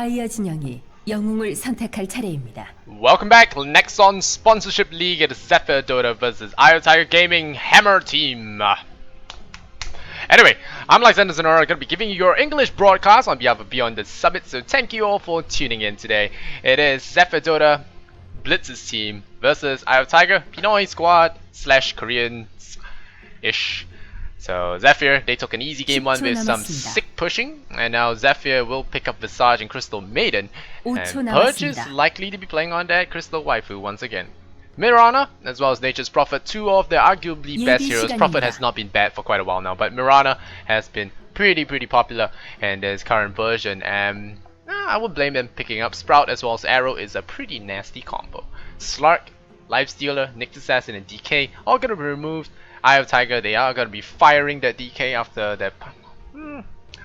바이어 진영이 영웅을 선택할 차례입니다. Welcome back, Nexon Sponsorship League at Zephyr Dota versus E'oT Gaming Hammer Team. Anyway, I'm Alexander Zenora, going to be giving you your English broadcast on behalf of Beyond the Summit, so thank you all for tuning in today. It is Zephyr Dota Blitz's team versus E'oT Pinoy squad / Koreans-ish. So Zephyr, they took an easy game one with some sick pushing, and now Zephyr will pick up Visage and Crystal Maiden, and Purge is likely to be playing on that Crystal Waifu once again. Mirana, as well as Nature's Prophet, two of their arguably best heroes. Prophet has not been bad for quite a while now, but Mirana has been pretty popular in this current version, and I would blame them picking up Sprout as well as Arrow is a pretty nasty combo. Slark, Lifestealer, Nyx Assassin, and DK all gonna be removed. E'oT, they are gonna be firing that DK after that.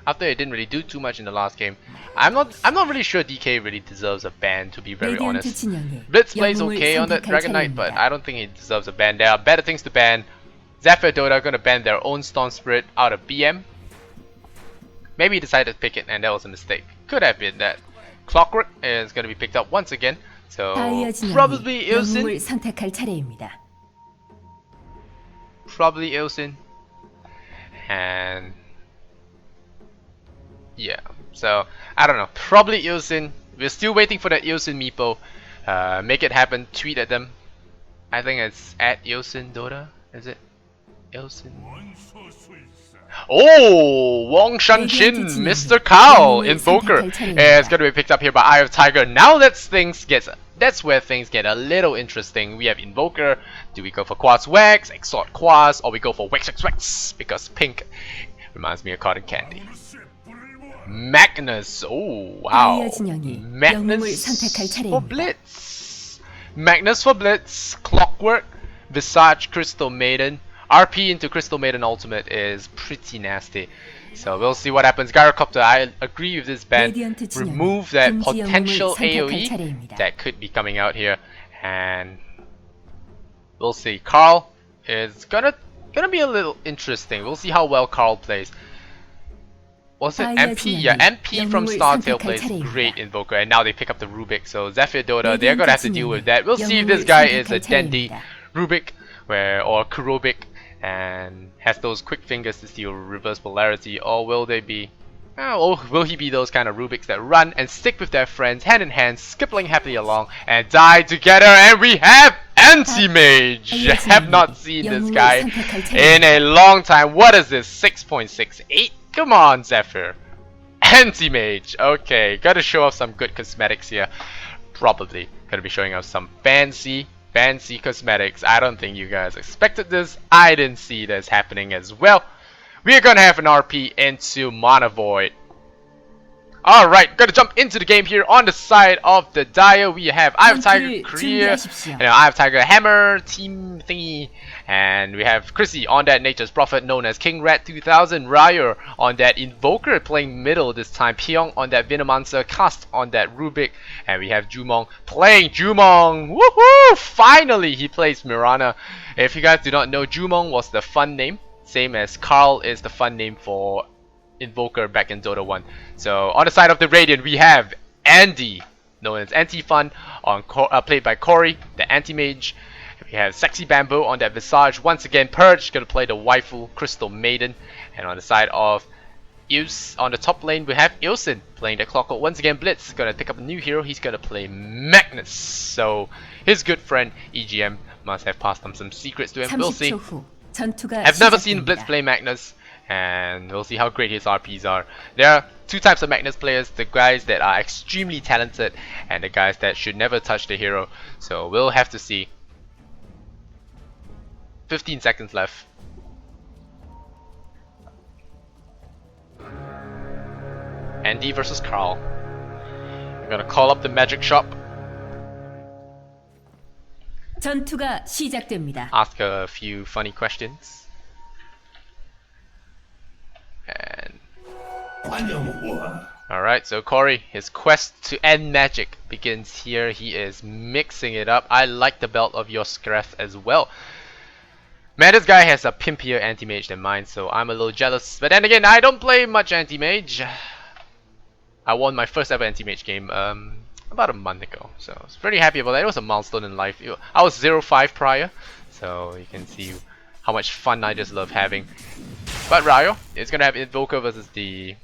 After it didn't really do too much in the last game. I'm not really sure DK really deserves a ban, to be very honest. Blitz plays okay on that Dragon Knight, but I don't think he deserves a ban. There are better things to ban. Zephyr Dota are gonna ban their own Storm Spirit out of BM. Maybe he decided to pick it and that was a mistake. Could have been that. Clockwork is gonna be picked up once again. So probably E'oT. Probably E'oT. And yeah, so I don't know. Probably E'oT. We're still waiting for that E'oT meepo. Make it happen. Tweet at them. I think it's at E'oT Dota. Is it? E'oT. Oh, Wong Shanshin, Mr. Carl, Invoker is going to be picked up here by E'oT. Now that's where things get a little interesting. We have Invoker. Do we go for Quartz Wax, E'oT Quartz, or we go for Wax because pink reminds me of cotton candy. Magnus, oh wow, Magnus for Blitz. Magnus for Blitz, Clockwork, Visage, Crystal Maiden. RP into Crystal Maiden Ultimate is pretty nasty. So we'll see what happens. Gyrocopter, I agree with this ban. Remove that potential AoE that could be coming out here. And we'll see. Carl is gonna be a little interesting. We'll see how well Carl plays. Was it MP? Yeah, MP from Startail plays great Invoker, and now they pick up the Rubik. So Zephyr Dota, they're gonna have to deal with that. We'll see if this guy is a Dendi Rubik or Kurobik and has those quick fingers to steal reverse polarity, or will they be? Or will he be those kind of Rubiks that run and stick with their friends hand in hand, skipping happily along and die together? And we have Anti-Mage! Have not seen this guy in a long time. What is this? 6.68? Come on, Zephyr. Anti-Mage. Okay, gotta show off some good cosmetics here. Probably gonna be showing off some fancy cosmetics. I don't think you guys expected this. I didn't see this happening as well. We are gonna have an RP into Mana Void. Alright, gonna jump into the game here. On the side of the dial, we have E'oT Korea, and E'oT Hammer team thingy, and we have Chrissy on that Nature's Prophet known as King Rat 2000, Ryer on that Invoker playing middle this time, Pyong on that Venomancer, Cast on that Rubik, and we have Jumong playing Jumong. Woohoo! Finally, he plays Mirana. If you guys do not know, Jumong was the fun name, same as Carl is the fun name for Invoker back in Dota 1. So on the side of the Radiant we have Andy, known as Anti-Fun, played by Corey, the Anti-Mage. We have Sexy Bamboo on that Visage. Once again, Purge gonna play the waifu Crystal Maiden. And on the side of on the top lane we have E'oT playing the Clockwork. Once again, Blitz is gonna pick up a new hero. He's gonna play Magnus. So his good friend EGM must have passed on some secrets to him. We'll see. I've never seen Blitz play Magnus, and we'll see how great his RPs are. There are two types of Magnus players, the guys that are extremely talented and the guys that should never touch the hero. So we'll have to see. 15 seconds left. Andy versus Carl. I'm gonna call up the magic shop. 전투가 시작됩니다. Ask a few funny questions. And alright, so Corey, his quest to end magic begins here. He is mixing it up. I like the belt of your Screth as well. Man, this guy has a pimpier anti-mage than mine, so I'm a little jealous. But then again, I don't play much anti-mage. I won my first ever anti-mage game about a month ago, so I was pretty happy about that. It was a milestone in life. I was 0-5 prior, so you can see how much fun I just love having. But Ryo is gonna have Invoker versus the...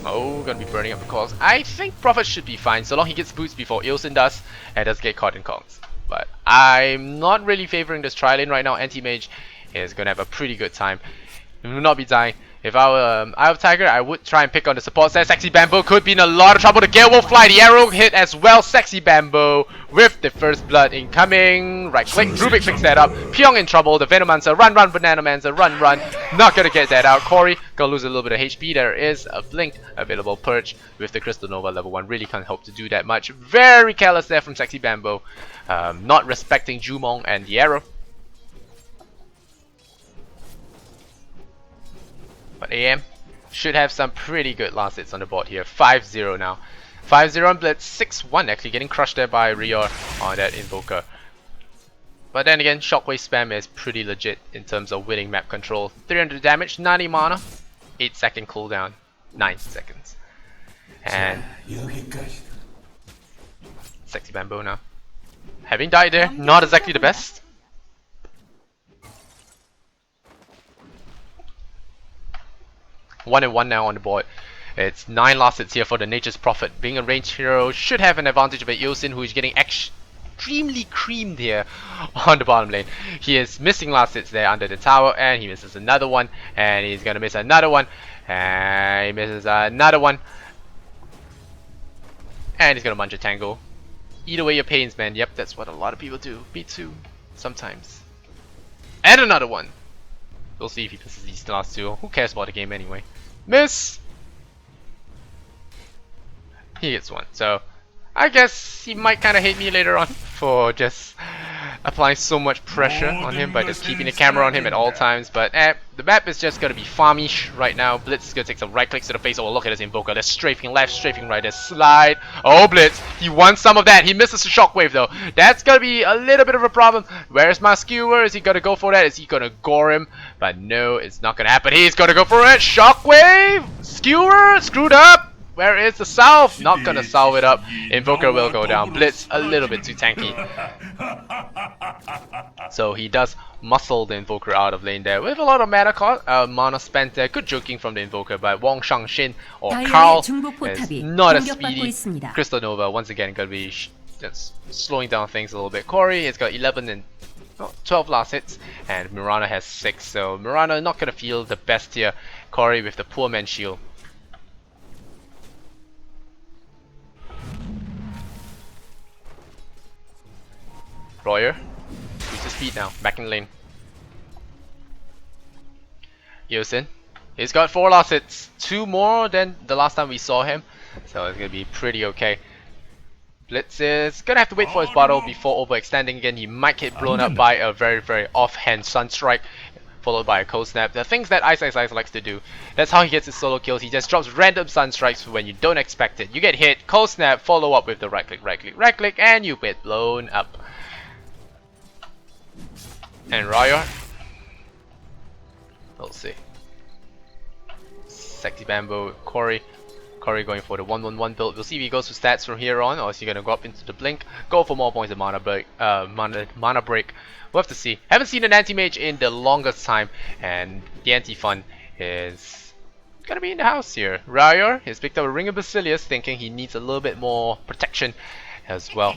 Oh, gonna be burning up the cogs. I think Prophet should be fine, so long he gets boots before E'oT does, and doesn't get caught in cogs. But I'm not really favoring this tri-lane right now. Anti-mage is gonna have a pretty good time. He will not be dying. If I were Tiger, I would try and pick on the support set. Sexy Bamboo could be in a lot of trouble. The Gale will fly. The arrow hit as well. Sexy Bamboo with the first blood incoming. Right click. Rubik picks that up. Pyong in trouble. The Venomancer. Run, Bananamancer. Run. Not gonna get that out. Corey gonna lose a little bit of HP. There is a blink available. Purge with the Crystal Nova level 1. Really can't hope to do that much. Very careless there from Sexy Bamboo. Not respecting Jumong and the arrow. But AM should have some pretty good last hits on the board here. 5-0 now. 5-0 on Blitz. 6-1 actually getting crushed there by Ryo on that Invoker. But then again, Shockwave spam is pretty legit in terms of winning map control. 300 damage, 90 mana, 8 second cooldown, 9 seconds. And Sexy Bamboo now. Having died there, not exactly the best. 1-1 now on the board. It's 9 last hits here for the Nature's Prophet. Being a ranged hero should have an advantage over E'oT, who is getting extremely creamed here on the bottom lane. He is missing last hits there under the tower, and he misses another one, and he's gonna miss another one, and he misses another one, and he's gonna munch a tango. Eat away your pains, man. Yep, that's what a lot of people do. Me too, sometimes. And another one. We'll see if he misses these last two. Who cares about the game anyway? Miss! He gets one. So, I guess he might kind of hate me later on for just applying so much pressure on him by just keeping the camera on him at all times. But the map is just going to be farmish right now. Blitz is going to take some right clicks to the face. Oh, look at this Invoker. They're strafing left, strafing right. There's slide. Oh, Blitz. He wants some of that. He misses the Shockwave though. That's going to be a little bit of a problem. Where's my Skewer? Is he going to go for that? Is he going to gore him? But no, it's not going to happen. He's going to go for it. Shockwave. Skewer. Screwed up. Where is the salve? Not gonna salve it up. Invoker will go down. Blitz a little bit too tanky. So he does muscle the Invoker out of lane there with a lot of mana spent there. Good joking from the Invoker, but Wong Shang-Shin or Carl is not as speedy. Crystal Nova once again gonna be just slowing down things a little bit. Corey has got 11 and 12 last hits, and Mirana has 6. So Mirana not gonna feel the best here. Corey with the poor man shield. Royer, use his speed now, back in lane. E'oT, he's got 4 last hits, 2 more than the last time we saw him, so it's gonna be pretty okay. Blitz is gonna have to wait for his bottle before overextending again. He might get blown up by a very offhand Sunstrike, followed by a Cold Snap. The things that Ice likes to do. That's how he gets his solo kills. He just drops random Sunstrikes when you don't expect it. You get hit, Cold Snap, follow up with the right click, and you get blown up. And Ryo, we'll see. Sexy Bamboo, Corey going for the 1-1-1 build. We'll see if he goes for stats from here on, or is he gonna go up into the blink, go for more points of mana break. We'll have to see. Haven't seen an anti-mage in the longest time, and the anti-fun is gonna be in the house here. Ryo has picked up a Ring of Basilius, thinking he needs a little bit more protection as well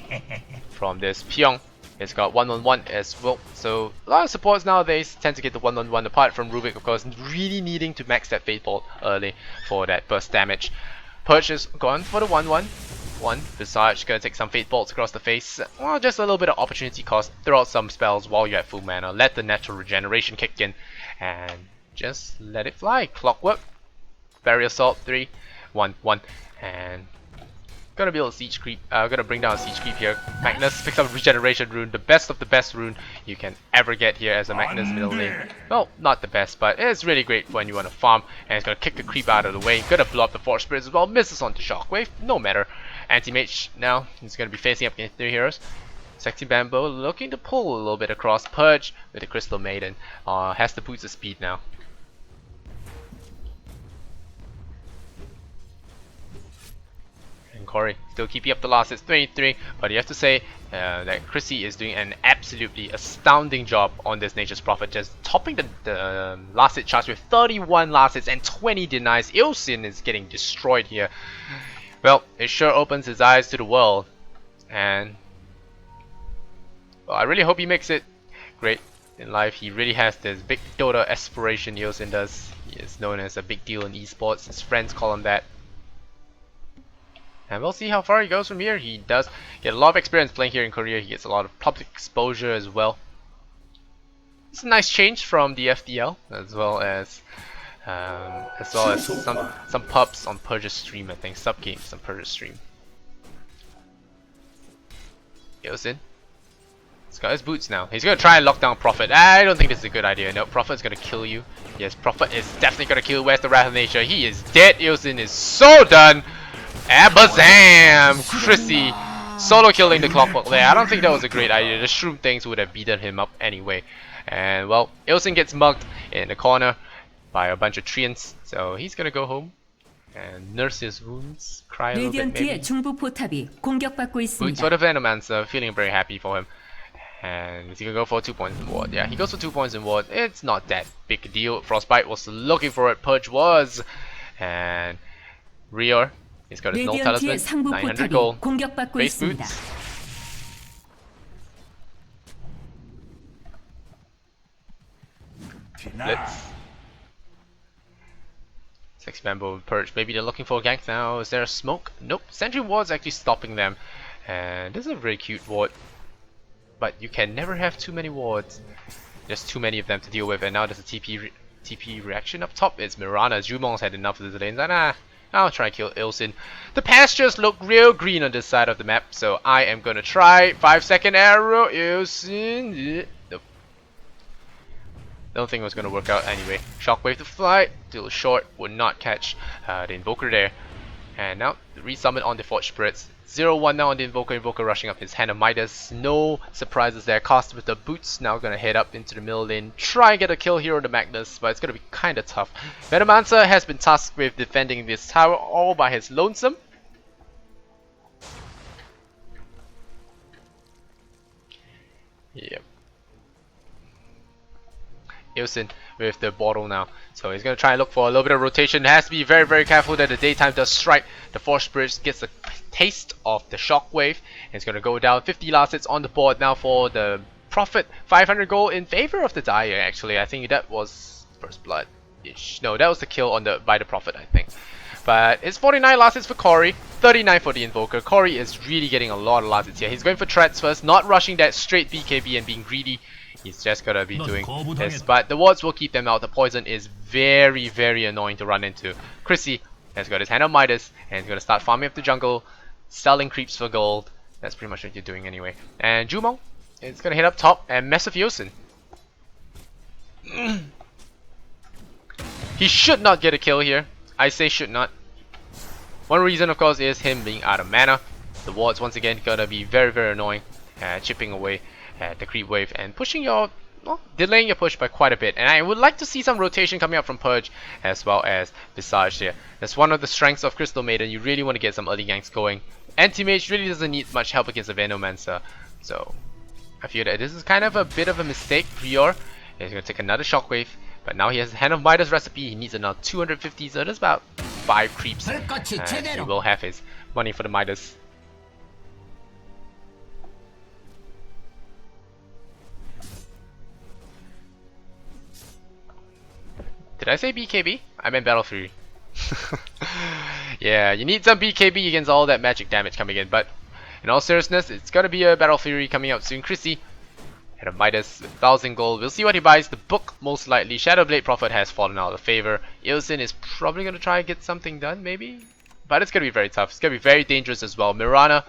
from this Pyong. It's got 1-1-1 as well, so a lot of supports nowadays tend to get the 1-1-1, apart from Rubik, of course, really needing to max that Fate Bolt early for that burst damage. Purge is gone for the 1-1-1. Visage gonna take some Fate Bolts across the face. Well, just a little bit of opportunity cost. Throw out some spells while you're at full mana. Let the natural regeneration kick in, and just let it fly. Clockwork, Barrier Assault, 3-1-1, and gonna be able to siege creep. Gonna bring down a siege creep here. Magnus picks up a regeneration rune, the best of the best rune you can ever get here as a Magnus middle lane. Well, not the best, but it's really great when you want to farm. And it's gonna kick the creep out of the way. Gonna blow up the Force Spirits as well. Misses onto Shockwave, no matter. Anti-mage now. He's gonna be facing up against 3 heroes. Sexy Bamboo looking to pull a little bit across. Purge with the Crystal Maiden. Has the boots of speed now. Corey still keeping up the last hits, 23. But you have to say that Chrissy is doing an absolutely astounding job on this Nature's Prophet, just topping the last hit charts with 31 last hits and 20 denies. E'oT is getting destroyed here. Well, it sure opens his eyes to the world, and well, I really hope he makes it great in life. He really has this big Dota aspiration. E'oT does. He is known as a big deal in esports. His friends call him that. And we'll see how far he goes from here. He does get a lot of experience playing here in Korea. He gets a lot of public exposure as well. It's a nice change from the FDL, as well as some pubs on Purge's stream. I think sub games on Purge's stream. E'oT. He's got his boots now. He's gonna try and lock down Prophet. I don't think this is a good idea. No, Prophet's gonna kill you. Yes, Prophet is definitely gonna kill. Where's the Wrath of Nature? He is dead. E'oT is so done. And bazam! Chrissy solo killing the Clockwork there. I don't think that was a great idea. The Shroom things would have beaten him up anyway. And well, E'oT gets mugged in the corner by a bunch of treants. So he's gonna go home and nurse his wounds, cry a little bit maybe. 중부 포탑이 공격받고 Boots 있습니다. for the Venomancer, feeling very happy for him. And is he gonna go for 2 points in ward? Yeah, he goes for 2 points in ward. It's not that big a deal. Frostbite was looking for it. Purge was. And Rior, he's got his null talisman. 레디언트의 상부 900 포탑이 gold. 공격받고 Base 있습니다. boots. Blitz. Six Bamboo Purge. Maybe they're looking for a gank now. Is there a smoke? Nope. Sentry ward's actually stopping them. And this is a very cute ward. But you can never have too many wards. There's too many of them to deal with, and now there's a TP reaction up top. It's Mirana. Jumong's had enough of this lane. I'll try and kill E'oT. The pastures look real green on this side of the map, so I am gonna try 5-second arrow. E'oT. Nope. Don't think it was gonna work out anyway. Shockwave to fly. Still short. Would not catch the Invoker there. And now the resummon on the Forged Spirits. 0-1 now on the Invoker. Invoker rushing up his Hand of Midas. No surprises there. Cast with the boots. Now gonna head up into the middle lane. Try and get a kill here on the Magnus, but it's gonna be kinda tough. Venomancer has been tasked with defending this tower all by his lonesome. Yep. E'oT with the bottle now. So he's going to try and look for a little bit of rotation. Has to be very, very careful that the daytime does strike. The Force Bridge gets a taste of the shockwave. And it's going to go down. 50 last hits on the board now for the Prophet. 500 gold in favor of the Dire, actually. I think that was First Blood-ish. No, that was the kill on by the Prophet, I think. But it's 49 last hits for Corey, 39 for the Invoker. Corey is really getting a lot of last hits here. He's going for threats first, not rushing that straight BKB and being greedy. He's just gonna be doing this, but the wards will keep them out. The poison is very, very annoying to run into. Chrissy has got his Hand of Midas and he's gonna start farming up the jungle, selling creeps for gold. That's pretty much what you're doing anyway. And Jumong is gonna hit up top and mess with E'oT. He should not get a kill here. I say should not. One reason, of course, is him being out of mana. The wards once again gonna be very, very annoying, chipping away at the creep wave and pushing your, well, delaying your push by quite a bit. And I would like to see some rotation coming up from Purge as well as Visage here. That's one of the strengths of Crystal Maiden. You really want to get some early ganks going. Anti-Mage really doesn't need much help against a Venomancer. So I feel that this is kind of a bit of a mistake. Prior is going to take another Shockwave, but now he has Hand of Midas recipe. He needs another 250, so that's about 5 creeps. And he will have his money for the Midas. Did I say BKB? I meant Battle Fury. Yeah, you need some BKB against all that magic damage coming in, but in all seriousness, it's gonna be a Battle Fury coming out soon. Chrissy had a Midas with 1000 gold. We'll see what he buys. The book, most likely. Shadowblade Prophet has fallen out of favor. E'oT is probably gonna try and get something done, maybe? But it's gonna be very tough. It's gonna be very dangerous as well. Mirana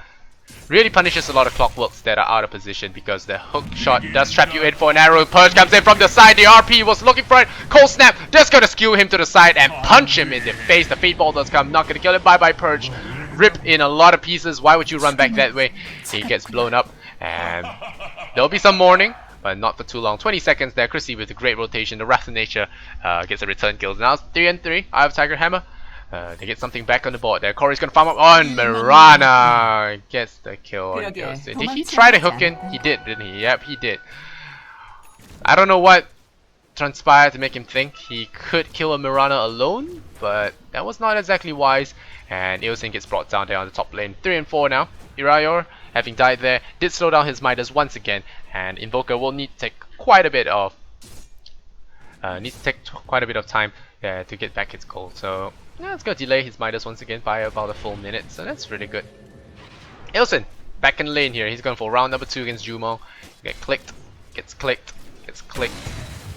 really punishes a lot of Clockworks that are out of position because the hook shot does trap you in for an arrow. Purge comes in from the side. The RP was looking for it. Cold Snap just gonna skew him to the side and punch him in the face. The Fate Ball does come. Not gonna kill him. Bye bye Purge. Rip in a lot of pieces. Why would you run back that way? He gets blown up. And there'll be some mourning, but not for too long. 20 seconds there. Chrissy with a great rotation. The Wrath of Nature gets a return kill. Now it's 3 and 3. I have Tiger Hammer. They get something back on the board there. Corey's gonna farm up on Mirana. Gets the kill on E'oT. Did he try to hook in? He did, didn't he? Yep, he did. I don't know what transpired to make him think he could kill a Mirana alone, but that was not exactly wise. And E'oT gets brought down there on the top lane. 3 and 4 now. Urior, having died there, did slow down his Midas once again, and Invoker will need to take quite a bit of time to get back its gold. So yeah, it's gonna delay his Midas once again by about a full minute. So that's really good. E'oT back in the lane here. He's going for round number 2 against Jumo. Gets clicked.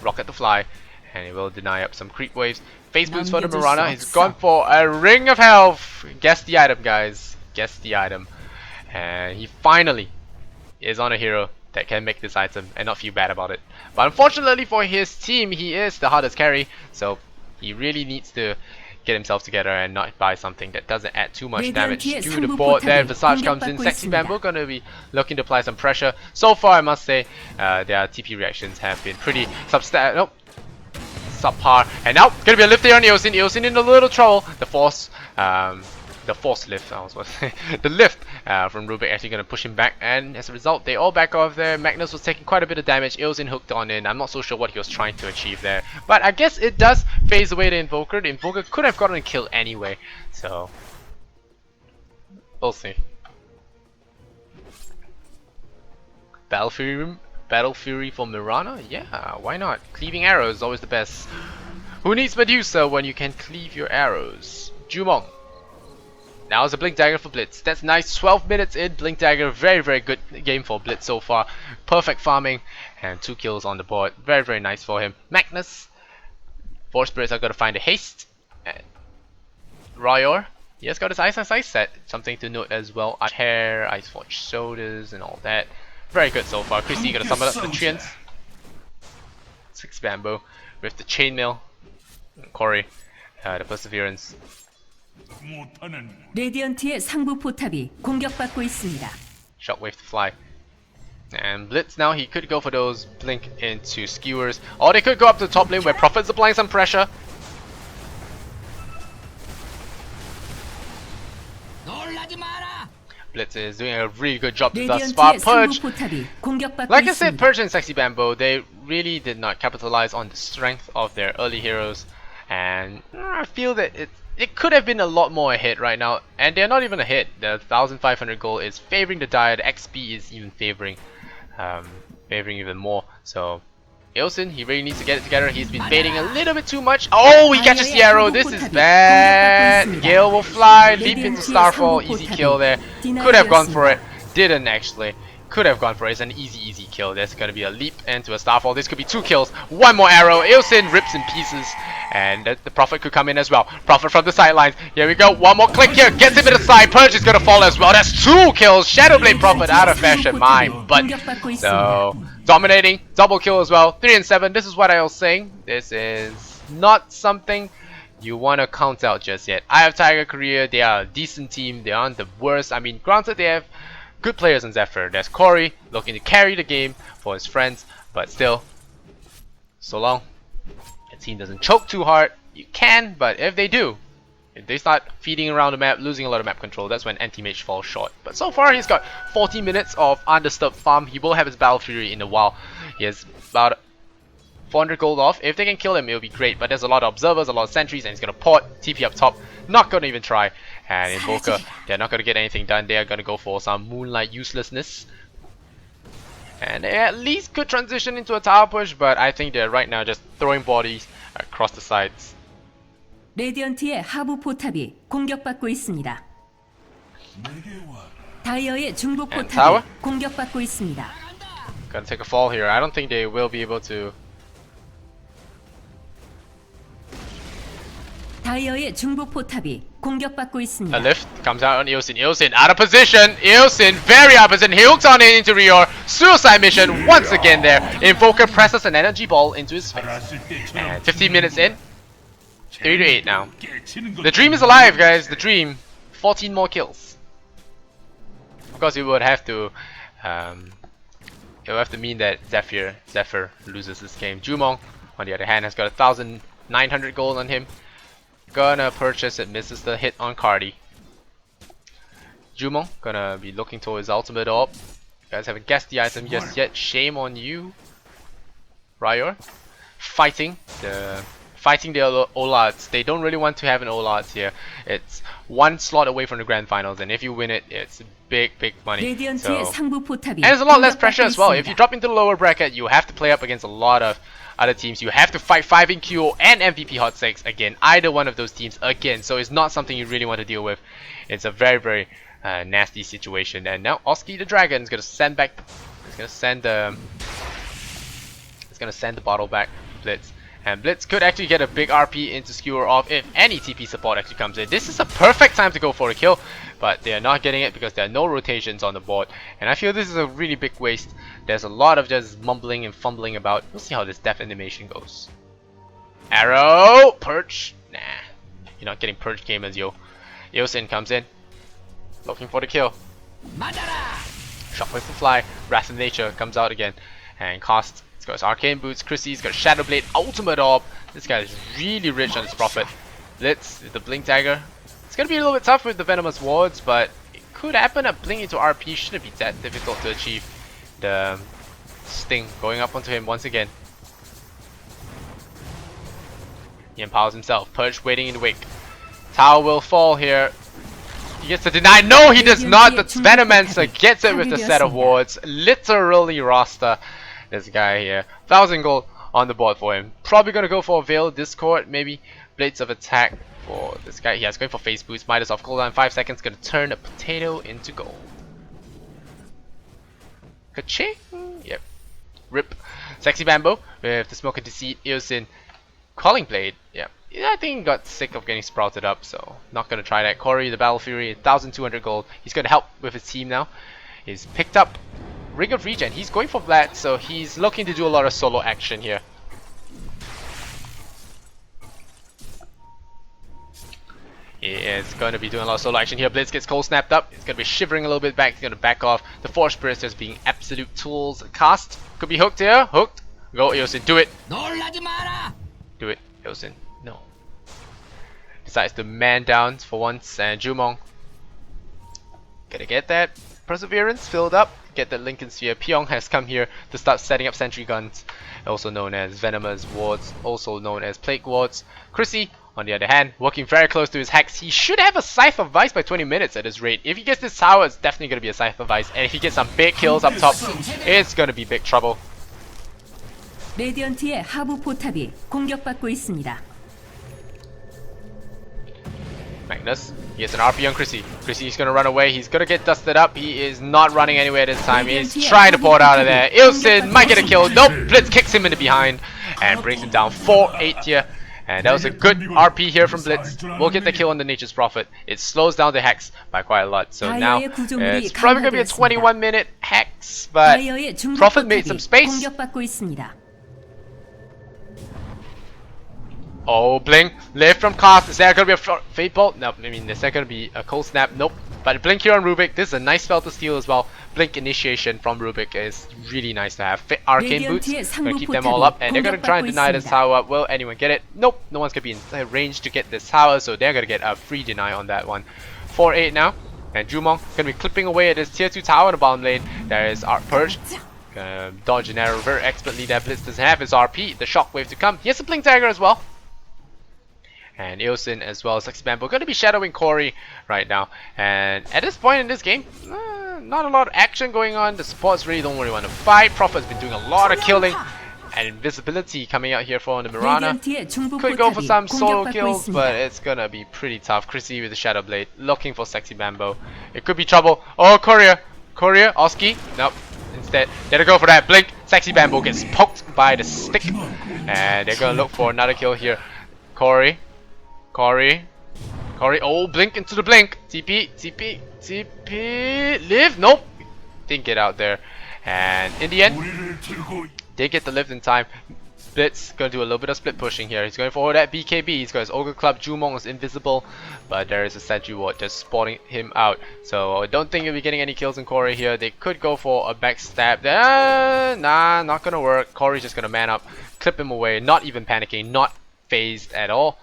Rocket to fly, and he will deny up some creep waves. Phase boots for the Mirana. He's gone for a Ring of Health. Guess the item, guys. Guess the item. And he finally is on a hero that can make this item and not feel bad about it. But unfortunately for his team, he is the hardest carry, so he really needs to get himself together and not buy something that doesn't add too much damage to the board. There Visage comes in. Sexy Bamboo gonna be looking to apply some pressure. So far, I must say, their TP reactions have been pretty subpar. And now gonna be a lift there on E'oT. E'oT in a little trouble. The force lift, I was supposed to say. The lift from Rubik actually going to push him back, and as a result, they all back off there. Magnus was taking quite a bit of damage. E'oT hooked on in. I'm not so sure what he was trying to achieve there, but I guess it does phase away the Invoker. The Invoker could have gotten a kill anyway, so we'll see. Battle Fury for Mirana? Yeah, why not? Cleaving arrows is always the best. Who needs Medusa when you can cleave your arrows? Jumong. Now it's a Blink Dagger for Blitz. That's nice. 12 minutes in. Blink Dagger. Very, very good game for Blitz so far. Perfect farming. And 2 kills on the board. Very, very nice for him. Magnus. 4 spirits are going to find a haste. And Ryor. He has got his Ice set. Something to note as well. Ice Hair, Ice Forge Shoulders, and all that. Very good so far. Chrissy going to summon up the Treants. 6 Bamboo. With the Chainmail. Corey. The Perseverance. 레디언트의 상부 포탑이 공격받고 있습니다. Shockwave to fly. And Blitz now, he could go for those blink into skewers. Or they could go up to the top lane where Prophet's applying some pressure. Blitz is doing a really good job thus far. Purge, like I said, Purge and Sexy Bamboo, they really did not capitalize on the strength of their early heroes. And I feel that it could have been a lot more a hit right now, and they're not even a hit. The 1,500 gold is favoring the Diet. XP is even favoring even more. So E'oT, he really needs to get it together. He's been baiting a little bit too much. Oh, he catches the arrow. This is bad. Gale will fly, leap into Starfall. Easy kill there. Could have gone for it. Didn't actually. Could have gone for it. It's an easy kill. There's gonna be a leap into a Starfall. This could be 2 kills. 1 more arrow. E'oT rips in pieces. And the Prophet could come in as well. Prophet from the sidelines. Here we go. 1 more click here. Gets him to the side. Purge is gonna fall as well. That's 2 kills. Shadowblade Prophet out of fashion. My butt. So dominating. Double kill as well. 3 and 7. This is what I was saying. This is not something you want to count out just yet. I have Tiger Korea. They are a decent team. They aren't the worst. I mean, granted, they have good players in Zephyr. There's Corey looking to carry the game for his friends, but still, so long the team doesn't choke too hard, you can, but if they do, if they start feeding around the map, losing a lot of map control, that's when Anti-Mage falls short. But so far he's got 40 minutes of undisturbed farm. He will have his Battle Fury in a while. He has about 400 gold off. If they can kill him, it'll be great, but there's a lot of observers, a lot of sentries, and he's gonna port, TP up top, not gonna even try. And Invoker, they're not going to get anything done. They are going to go for some Moonlight uselessness. And they at least could transition into a tower push, but I think they're right now just throwing bodies across the sides. 레디언트의 하부 포탑이 공격받고 있습니다. 다이어의 중부 포탑이 공격받고 있습니다. Gonna take a fall here. I don't think they will be able to. 다이어의 중부 포탑이 공격받고 있습니다. A lift comes out on E'oT. E'oT out of position. E'oT very out of position. He hooks on into Rior. Suicide mission once again there. Invoker presses an energy ball into his face. And 15 minutes in. 3 to 8 now. The dream is alive, guys. The dream. 14 more kills. Of course, it would have to. It would have to mean that Zephyr loses this game. Jumong, on the other hand, has got 1,900 gold on him. Gonna purchase it, misses the hit on Cardi. Jumong gonna be looking towards ultimate orb. You guys haven't guessed the item just yet. Shame on you. Ryor fighting the Olats. They don't really want to have an Olats here. It's one slot away from the grand finals, and if you win it, it's big money. So, and there's a lot less pressure as well. If you drop into the lower bracket, you have to play up against a lot of other teams. You have to fight 5 in QO and MVP Hot 6 again, either one of those teams again. So it's not something you really want to deal with. It's a very nasty situation. And now Oski the Dragon is gonna send back. He's gonna send the bottle back to Blitz. And Blitz could actually get a big RP into Skewer off if any TP support actually comes in. This is a perfect time to go for a kill, but they are not getting it because there are no rotations on the board. And I feel this is a really big waste. There's a lot of just mumbling and fumbling about. We'll see how this death animation goes. Arrow! Purge? Nah. You're not getting Purge gamers, yo. E'oT comes in. Looking for the kill. Shockwave to fly. Wrath of Nature comes out again. And cost. He's got his Arcane Boots, Chrissy's got Shadow Blade, Ultimate Orb. This guy is really rich on his profit. Blitz, the Blink Dagger. It's gonna be a little bit tough with the Venomous Wards, but it could happen. A Blink into RP shouldn't be that difficult to achieve. The Sting going up onto him once again. He empowers himself. Purge waiting in the wake. Tower will fall here. He gets the deny. No, he does not. The Venomancer gets it with the set of wards. Literally roster this guy here. 1,000 gold on the board for him. Probably gonna go for a Veil Discord, maybe Blades of Attack for this guy. Yeah, he's going for Phase Boost. Midas off cooldown 5 seconds. Gonna turn a potato into gold. Ka-ching! Yep. Rip. Sexy Bambo with the Smoke and Deceit. E'oT Calling Blade. Yeah, I think he got sick of getting sprouted up, so not gonna try that. Corey, the Battle Fury, 1,200 gold. He's gonna help with his team now. He's picked up Ring of Regen. He's going for Vlad, so he's looking to do a lot of solo action here. He is going to be doing a lot of solo action here. Blitz gets cold snapped up. He's going to be shivering a little bit back. He's going to back off. The Force Spirits just being absolute tools. Cast. Could be hooked here. Hooked. Go, E'oT. Do it. Do it, E'oT. No. Decides to man down for once. And Jumong. Gonna get that Perseverance filled up. Get that Lincoln Sphere. Pyong has come here to start setting up sentry guns, also known as Venomous Wards, also known as Plague Wards. Chrissy, on the other hand, working very close to his Hex. He should have a Scythe of Vice by 20 minutes at this rate. If he gets this tower, it's definitely going to be a Scythe of Vice. And if he gets some big kills up top, it's going to be big trouble. 레디언트의 하부 포탑이 공격받고 있습니다. Magnus, he has an RP on Chrissy. Chrissy's gonna run away. He's gonna get dusted up. He is not running anywhere this time. He's trying to pull it out of there. E'oT might get a kill. Nope, Blitz kicks him in the behind and brings him down 4-8 here. And that was a good RP here from Blitz. We'll get the kill on the Nature's Prophet. It slows down the Hex by quite a lot. So now it's probably gonna be a 21-minute Hex, but Prophet made some space. Oh, Blink, lift from Cast. Is there going to be a Fate Bolt? No, I mean, is there going to be a Cold Snap? Nope. But Blink here on Rubik. This is a nice spell to steal as well. Blink Initiation from Rubik is really nice to have. Arcane Boots, going to keep them all up. And they're going to try and deny this tower up. Will anyone get it? Nope. No one's going to be in range to get this tower, so they're going to get a free deny on that one. 4-8 now. And Jumong going to be clipping away at this tier 2 tower in the bottom lane. There is Art Purge. Gonna dodge an arrow very expertly there. Blitz doesn't have his RP. The Shockwave to come. He has a Blink Dagger as well. And E'oT as well as Sexy Bambo going to be shadowing Corey right now. And at this point in this game, not a lot of action going on. The supports really don't want to fight. Prophet's been doing a lot of killing. And invisibility coming out here for the Mirana. Could go for some solo kills, but it's gonna be pretty tough. Chrissy with the Shadow Blade looking for Sexy Bambo. It could be trouble. Oh, Courier, Oski. Nope. Instead, they're gonna go for that Blink. Sexy Bambo gets poked by the stick. And they're gonna look for another kill here. Corey. Oh, Blink into the Blink. TP. Live. Nope. Didn't get out there. And in the end, did get the lift in time. Blitz gonna do a little bit of split pushing here. He's going for that BKB. He's got his Ogre Club. Jumong is invisible, but there is a Sentry Ward just spotting him out. So I don't think he'll be getting any kills in Corey here. They could go for a backstab. Nah, not gonna work. Corey's just gonna man up, clip him away. Not even panicking. Not phased at all.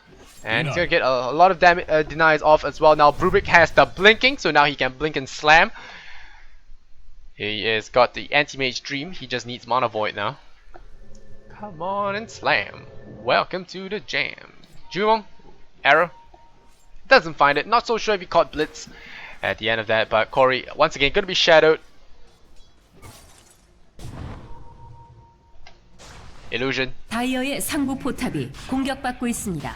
And he's gonna get a lot of damage denies off as well. Now Brubik has the blinking, so now he can blink and slam. He has got the anti-mage dream. He just needs mana void now. Come on and slam. Welcome to the jam. Jumong, arrow. Doesn't find it. Not so sure if he caught blitz at the end of that, but Corey once again gonna be shadowed. Illusion. 다이어의 상부 포탑이 공격받고 있습니다.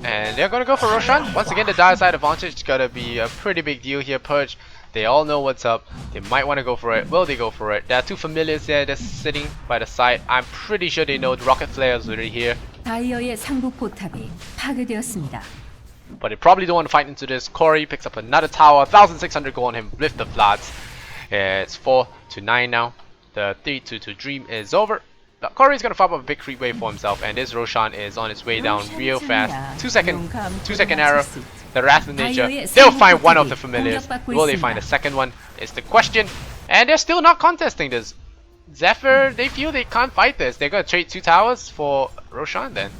And they're gonna go for Roshan. Once again, the dire side advantage is gonna be a pretty big deal here. Purge, they all know what's up. They might want to go for it. Will they go for it? There are two familiars there that's sitting by the side. I'm pretty sure they know the rocket flare is already here. 다이어의 상부 포탑이 파괴되었습니다. But they probably don't want to fight into this. Corey picks up another tower. 1,600 go on him with the floods. It's 4 to 9 now. The 3-2 dream is over. But Corey's gonna farm up a big creep wave for himself, and this Roshan is on its way down real fast. 2 second arrow. The Wrath of Nature. They'll find one of the familiars. Will they find a second one? Is the question. And they're still not contesting this. Zephyr, they feel they can't fight this. They're gonna trade 2 towers for Roshan then.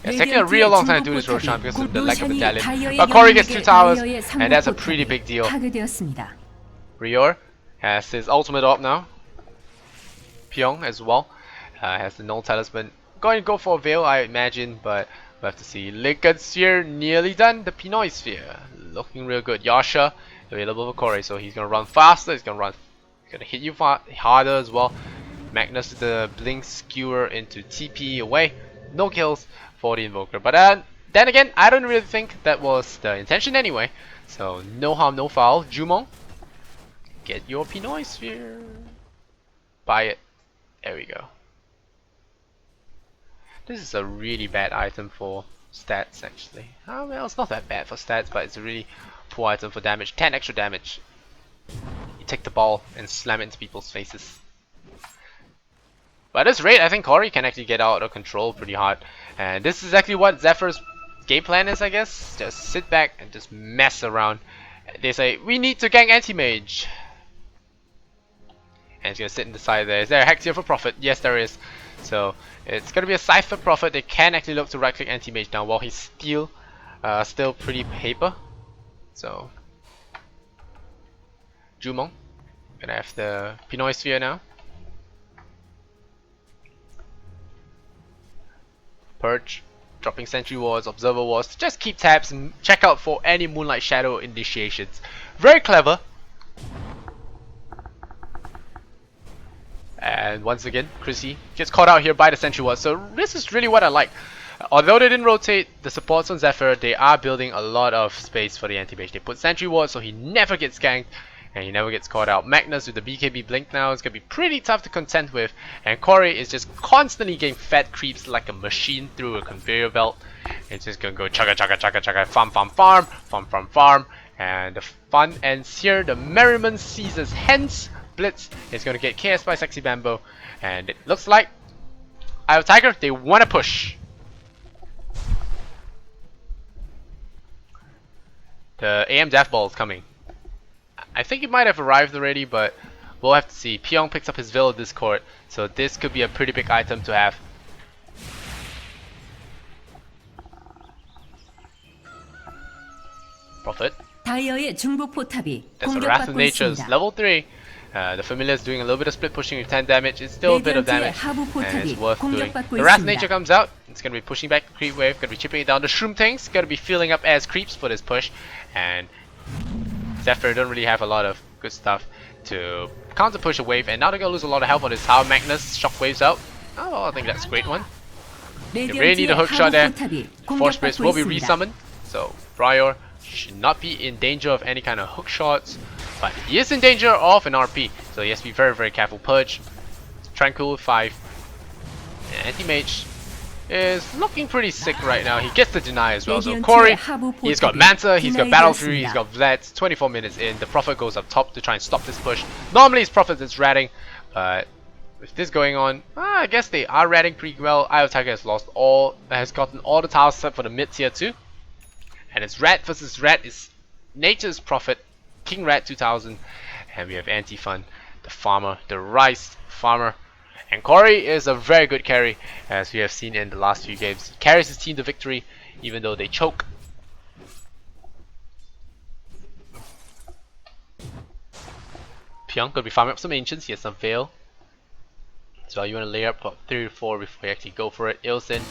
It's taking a real long time to do this Roshan because of the lack of medallion. But Corey gets 2 towers, and that's a pretty big deal. Rior has his ultimate up now. Pyong as well has the null talisman. Going to go for a veil, I imagine, but we'll have to see. Lincoln Sphere nearly done. The Pinoy Sphere looking real good. Yasha available for Corey, so he's gonna run faster. He's gonna hit you harder as well. Magnus the blink skewer into TP away. No kills for the invoker, but then again, I don't really think that was the intention anyway. So no harm, no foul. Jumong, get your Pinoy Sphere. Buy it. There we go. This is a really bad item for stats actually. Oh, well, it's not that bad for stats, but it's a really poor item for damage. 10 extra damage. You take the ball and slam it into people's faces. But at this rate, I think Corey can actually get out of control pretty hard. And this is exactly what Zephyr's game plan is, I guess. Just sit back and just mess around. They say, we need to gank anti-mage. And it's gonna sit in the side there. Is there a hex here for profit? Yes, there is. So it's gonna be a scythe for profit. They can actually look to right click anti-mage now while he's still pretty paper. So Jumong gonna have the Pinoy Sphere now. Purge, dropping sentry wards, observer wards. Just keep tabs and check out for any Moonlight Shadow initiations. Very clever. And once again, Chrissy gets caught out here by the sentry ward. So this is really what I like. Although they didn't rotate the supports on Zephyr, they are building a lot of space for the anti-mage. They put sentry ward so he never gets ganked and he never gets caught out. Magnus with the BKB blink now is going to be pretty tough to contend with. And Corey is just constantly getting fed creeps like a machine through a conveyor belt. It's just going to go chugga chugga chugga chugga, farm farm farm, farm farm farm. And the fun ends here. The merriment ceases hence. Blitz is going to get KS by Sexy Bamboo, and it looks like E'oT Tiger, they want to push. The AM Death Ball is coming. I think it might have arrived already, but we'll have to see. Pyong picks up his Veil of Discord, so this could be a pretty big item to have. Profit. 다이어의 중부 포탑이 That's the Wrath of 공격받고 Nature, 있습니다. level 3. The familiar is doing a little bit of split pushing with 10 damage. It's still a bit of damage, and it's worth doing. The Wrath of Nature comes out. It's going to be pushing back the creep wave, going to be chipping it down. The Shroom Tanks going to be filling up as creeps for this push. And Zephyr don't really have a lot of good stuff to counter push a wave. And now they're going to lose a lot of health on this tower. Magnus shockwaves out. Oh, I think that's a great one. They really need a hook shot there. Force Spirits will be resummoned. So Briar should not be in danger of any kind of hook shots. But he is in danger of an RP, so he has to be very, very careful. Purge, Tranquil 5. Anti-Mage is looking pretty sick right now. He gets the deny as well. So Corey, he's got Manta, he's got Battle Fury, he's got Vlad. 24 minutes in, the Prophet goes up top to try and stop this push. Normally it's Prophet that's ratting, but with this going on, I guess they are ratting pretty well. E'oT Tiger has gotten all the tiles set for the mid tier 2. And it's Rat versus Rat is Nature's Prophet. King Rat 2000, and we have Anti-Fun, the Farmer, the Rice Farmer, And Corey is a very good carry, as we have seen in the last few games. He carries his team to victory, even though they choke. Pyong could be farming up some ancients. He has some Veil. So you want to lay up about 3 or 4 before you actually go for it. E'oT,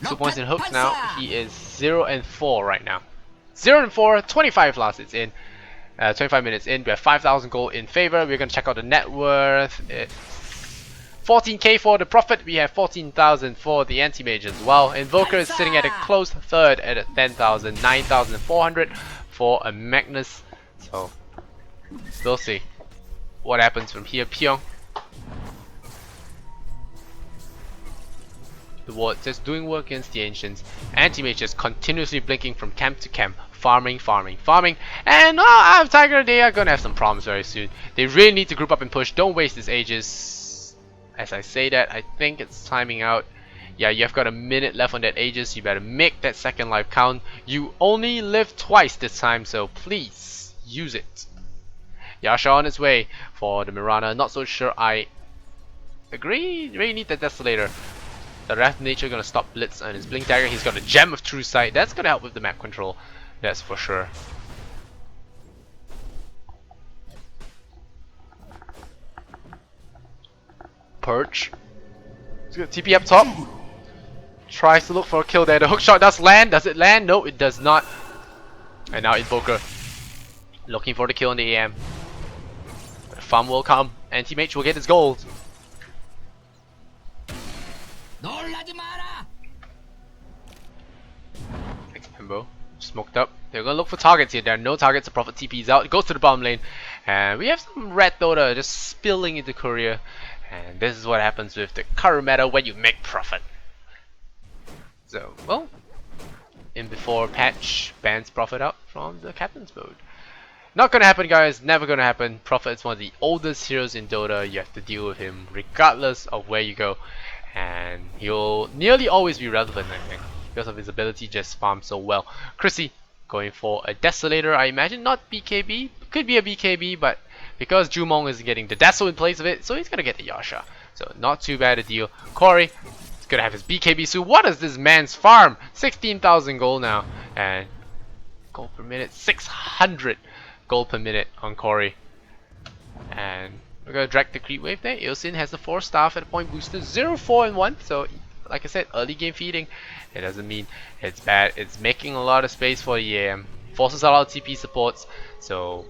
2 points in hooks now. He is 0 and 4 right now. 0 and 4, 25 last it's in. 25 minutes in. We have 5,000 gold in favor. We're going to check out the net worth. It's 14k for the Prophet. We have 14,000 for the Anti-Mage as well. Invoker is sitting at a close third at a 10,000. 9,400 for a Magnus. So we'll see what happens from here. Pyong. The ward just doing work against the Ancients. Anti-Mage just continuously blinking from camp to camp. Farming. And I have Tiger, they are gonna have some problems very soon. They really need to group up and push. Don't waste his Aegis. As I say that, I think it's timing out. Yeah, you've got a minute left on that Aegis. You better make that second life count. You only live twice this time, so please use it. Yasha on its way for the Mirana. Not so sure I agree. Really need that Desolator. The Wrath of Nature gonna stop Blitz and his Blink Dagger. He's got a Gem of True Sight. That's gonna help with the map control. That's for sure. Perch. He's got TP up top. Tries to look for a kill there. The hookshot does land. Does it land? No, it does not. And now Invoker looking for the kill in the AM. The farm will come. Anti-Mage will get his gold. Himbo smoked up. They're gonna look for targets here. There are no targets. The Prophet TP's out. It goes to the bottom lane, and we have some red Dota just spilling into Korea. And this is what happens with the current meta when you make Prophet. So, well, in before patch bans Prophet out from the captain's mode. Not gonna happen, guys. Never gonna happen. Prophet is one of the oldest heroes in Dota. You have to deal with him regardless of where you go, and he'll nearly always be relevant, I think, because of his ability to just farm so well. Chrissy going for a Desolator, I imagine. Not BKB. Could be a BKB, but because Jumong is getting the Desol in place of it, so he's gonna get the Yasha. So not too bad a deal. Corey is gonna have his BKB soon. What is this man's farm? 16,000 gold now. And gold per minute. 600 gold per minute on Corey. And we're gonna drag the creep wave there. E'oT has the 4 staff at a point booster. 0, 4, and 1. So like I said, early game feeding. It doesn't mean it's bad. It's making a lot of space for the AM. Forces a lot of TP supports. So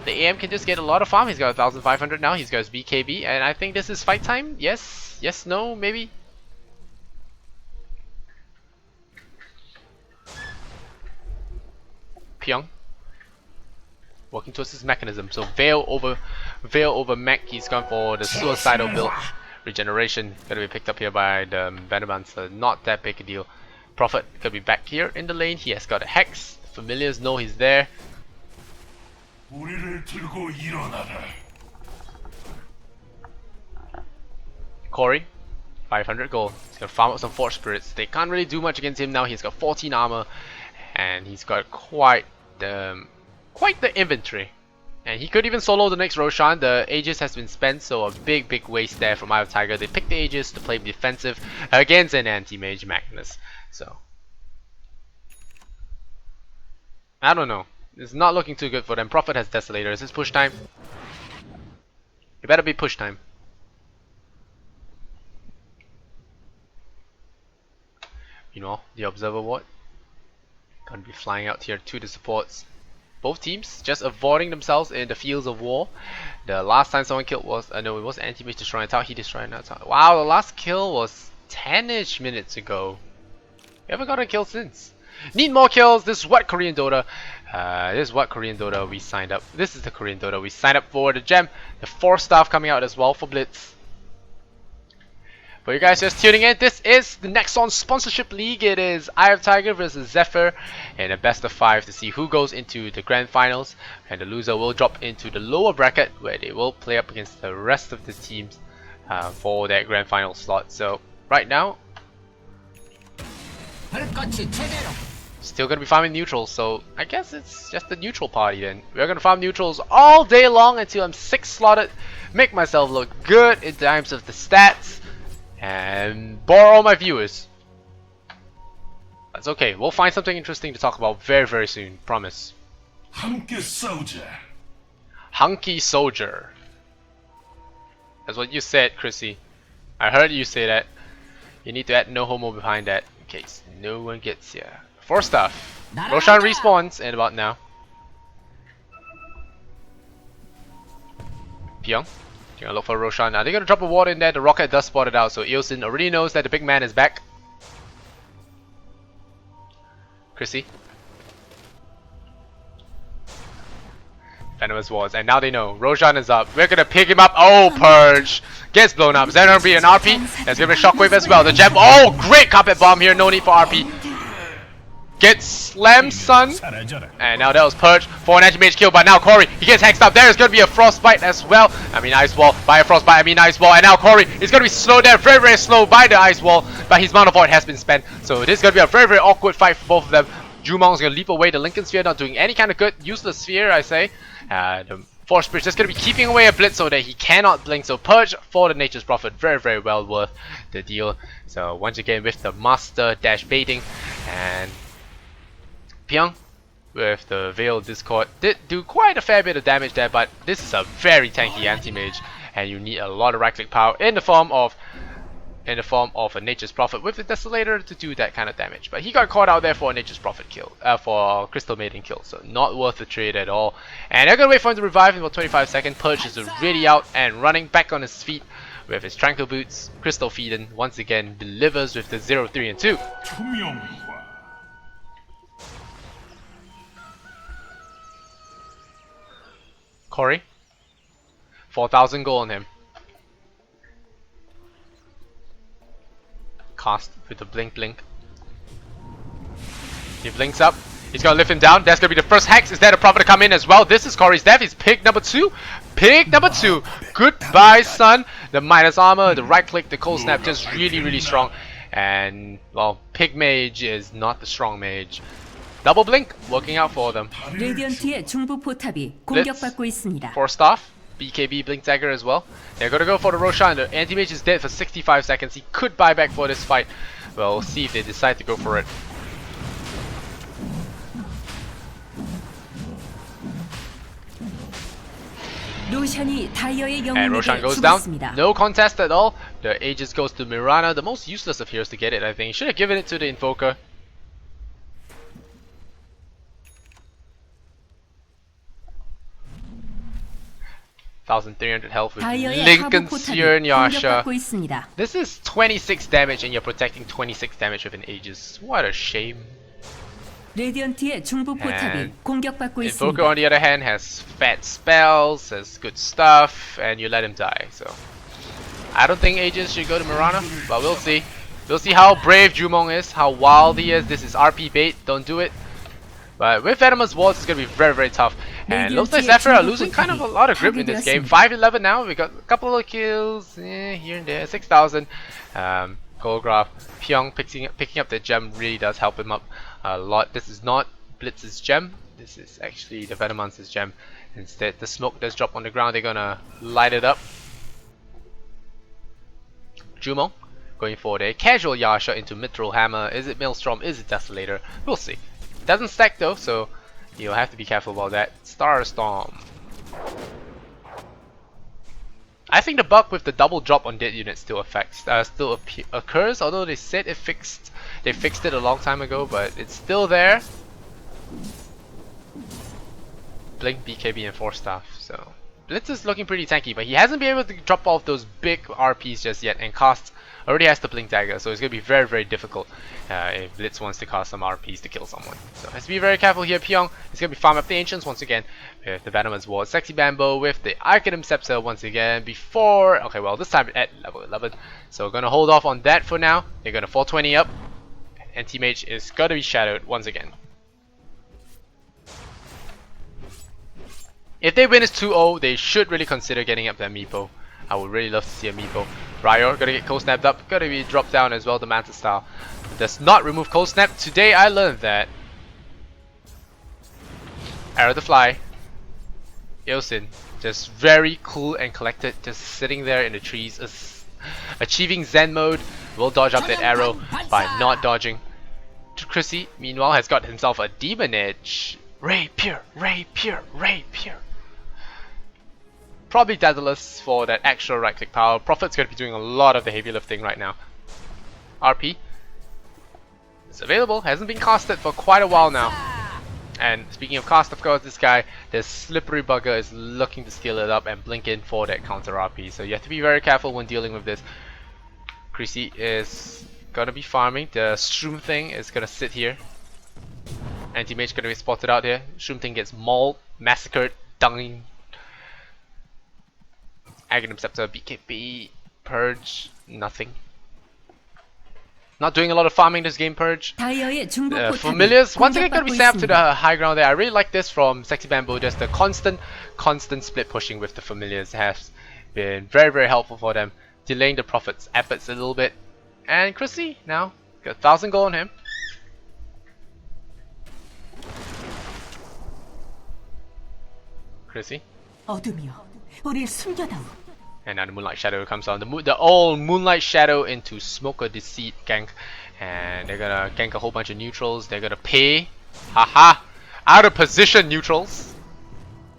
the AM can just get a lot of farm. He's got 1,500 now. He's got his BKB. And I think this is fight time. Yes. Yes, no, maybe. Pyong. Working towards his mechanism. So Veil over Mech. He's gone for the suicidal build. Regeneration gonna be picked up here by the Venoman, so not that big a deal. Prophet gonna be back here in the lane. He has got a Hex. Familiars know he's there. Corey, 500 gold. He's gonna farm up some Force Spirits. They can't really do much against him now. He's got 14 armor, and he's got quite the inventory. And he could even solo the next Roshan. The Aegis has been spent, so a big waste there from E'oT Tiger. They picked the Aegis to play defensive against an anti-mage Magnus. So I don't know. It's not looking too good for them. Prophet has Desolator. Is this push time? It better be push time. You know, the Observer Ward gonna be flying out here to the supports. Both teams just avoiding themselves in the fields of war. The last time someone killed was, no, it was Anti-Mage destroying a tower. He destroyed a tower. Wow, the last kill was 10-ish minutes ago. We haven't got a kill since. Need more kills. This is what Korean Dota. This is what Korean Dota we signed up. This is the Korean Dota we signed up for. The gem, the 4 staff coming out as well for Blitz. For you guys just tuning in, this is the Nexon Sponsorship League. It is E'oT Tiger versus Zephyr in a best of 5 to see who goes into the grand finals, and the loser will drop into the lower bracket where they will play up against the rest of the teams for that grand final slot. So right now, Still gonna be farming neutrals, so I guess it's just the neutral party then. We're gonna farm neutrals all day long until I'm 6 slotted, make myself look good in terms of the stats, and bore all my viewers. That's okay, we'll find something interesting to talk about very, very soon, promise. 함께 싸우자. Hunky soldier. That's what you said, Chrissy. I heard you say that. You need to add no homo behind that in case no one gets here. 4 stuff. Roshan respawns in about now. Pyong. You're gonna look for Roshan. Now they're gonna drop a ward in there. The rocket does spot it out, so E'oT already knows that the big man is back. Chrissy. Venomous wards, and now they know Roshan is up. We're gonna pick him up. Oh, Purge gets blown up. Is that gonna be an RP? There's gonna be a shockwave as well. The gem. Oh, great carpet bomb here. No need for RP. Gets slammed, son. And now that was Purge for an anti-mage kill, but now Corey, he gets hexed up. There is gonna be a frostbite as well. I mean ice wall. By a frostbite, I mean ice wall. And now Corey is gonna be slowed down very, very slow by the ice wall, but his mana void has been spent. So this is gonna be a very, very awkward fight for both of them. Jumong's gonna leap away the Lincoln Sphere, not doing any kind of good. Useless sphere, I say. The Force Spirit's just gonna be keeping away a blitz so that he cannot blink. So Purge for the Nature's Prophet, very, very well worth the deal. So once again with the Master dash baiting, and Pyong with the Veil Discord did do quite a fair bit of damage there, but this is a very tanky anti-mage, and you need a lot of right click power in the form of a Nature's Prophet with the Desolator to do that kind of damage. But he got caught out there for a Nature's Prophet kill, for Crystal Maiden kill, so not worth the trade at all. And they're gonna wait for him to revive in about 25 seconds. Purge is already out and running back on his feet with his Tranquil Boots. Crystal Feeden once again delivers with the 0, 3, and 2. 투명화. Corey, 4,000 gold on him. Cast with the blink. He blinks up. He's gonna lift him down. That's gonna be the first hex. Is there a Prophet to come in as well? This is Corey's death. He's pick number 2. Pick number 2. Goodbye, son. The Midas armor, the right click, the cold snap, just really, really strong. And well, Pig Mage is not the strong mage. Double blink working out for them. 레디언트의 중부 포탑이 공격받고 있습니다. 4 staff. BKB Blink Dagger as well. They're gonna go for the Roshan. The anti-mage is dead for 65 seconds. He could buy back for this fight. Well, we'll see if they decide to go for it. And Roshan goes down. No contest at all. The Aegis goes to Mirana, the most useless of heroes to get it, I think. He should have given it to the Invoker. $1,300 health with Lincoln Sphere and Yasha. This is 26 damage and you're protecting 26 damage with an Aegis. What a shame. 레디언트의 중부 포탑이 공격받고 Invoker 있습니다. on the other hand has fat spells, has good stuff, and you let him die. So I don't think Aegis should go to Mirana, but we'll see. We'll see how brave Jumong is, how wild he is. This is RP bait, don't do it. But with Venomous Walls, it's going to be very, very tough. And looks like Zephyr are losing kind of a lot of grip in this game. 5-11 now, we got a couple of kills here and there. 6,000. Goldgraph, Pyong picking up the gem really does help him up a lot. This is not Blitz's gem. This is actually the Venomancer's gem. Instead, the smoke does drop on the ground. They're going to light it up. Jumong going for a casual Yasha into Mithril Hammer. Is it Maelstrom? Is it Desolator? We'll see. Doesn't stack though, so you'll have to be careful about that. Star Storm. I think the bug with the double drop on dead units still occurs, although they said they fixed it a long time ago, but it's still there. Blink, BKB, and 4 staff. So Blitz is looking pretty tanky, but he hasn't been able to drop off those big RPs just yet, and Cast already has the Blink Dagger, so it's going to be very, very difficult if Blitz wants to cast some RPs to kill someone. So has to be very careful here. Pyong is going to be farming up the Ancients once again with the Venomous Ward. Sexy Bamboo with the Arcanum Scepter once again before... Okay, well, this time at level 11. So we're going to hold off on that for now. They're going to 420 up. Anti-Mage is going to be shadowed once again. If they win as 2-0, they should really consider getting up their Meepo. I would really love to see a Meepo. Ryo gonna get cold snapped up, gonna be dropped down as well. The Manta style does not remove cold snap. Today I learned that Arrow the fly. E'oT just very cool and collected, just sitting there in the trees, achieving Zen mode. Will dodge up that arrow by not dodging. Chrissy, meanwhile, has got himself a demon edge. Rapier, rapier, rapier. Probably Daedalus for that extra right click power. Prophet's going to be doing a lot of the heavy lifting right now. RP is available, hasn't been casted for quite a while now. And speaking of cast, of course, this guy, this slippery bugger, is looking to steal it up and blink in for that counter RP. So you have to be very careful when dealing with this. Chrissy is gonna be farming. The Shroom thing is gonna sit here. Anti-mage gonna be spotted out here. Shroom thing gets mauled, massacred, dung. Aghanim Scepter, BKB, Purge, nothing. Not doing a lot of farming this game, Purge. Familiars, once again gonna be set up to the high ground there. I really like this from Sexy Bamboo. Just the constant split pushing with the Familiars has been very helpful for them. Delaying the Prophet's efforts a little bit. And Chrissy now got 1,000 gold on him. Chrissy. And now the Moonlight Shadow comes on. The old Moonlight Shadow into Smoker Deceit gank. And they're gonna gank a whole bunch of neutrals. They're gonna pay. Haha! Out of position neutrals.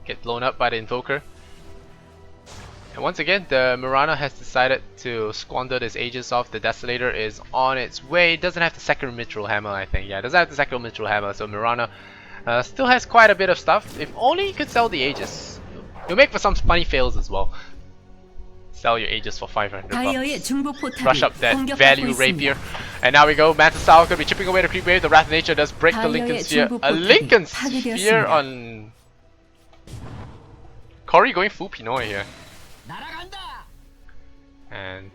Get blown up by the Invoker. And once again, the Mirana has decided to squander this Aegis off. The Desolator is on its way. It doesn't have the second Mithril Hammer, I think. Yeah, it doesn't have the second Mithril Hammer. So Mirana still has quite a bit of stuff. If only you could sell the Aegis. It'll make for some funny fails as well. Sell your Aegis for 500 bucks. Rush up that value rapier. And now we go. Manta Style could be chipping away the creep wave. The Wrath of Nature does break the Lincoln Sphere. A Lincoln Sphere on Corey going full Pinoy here. And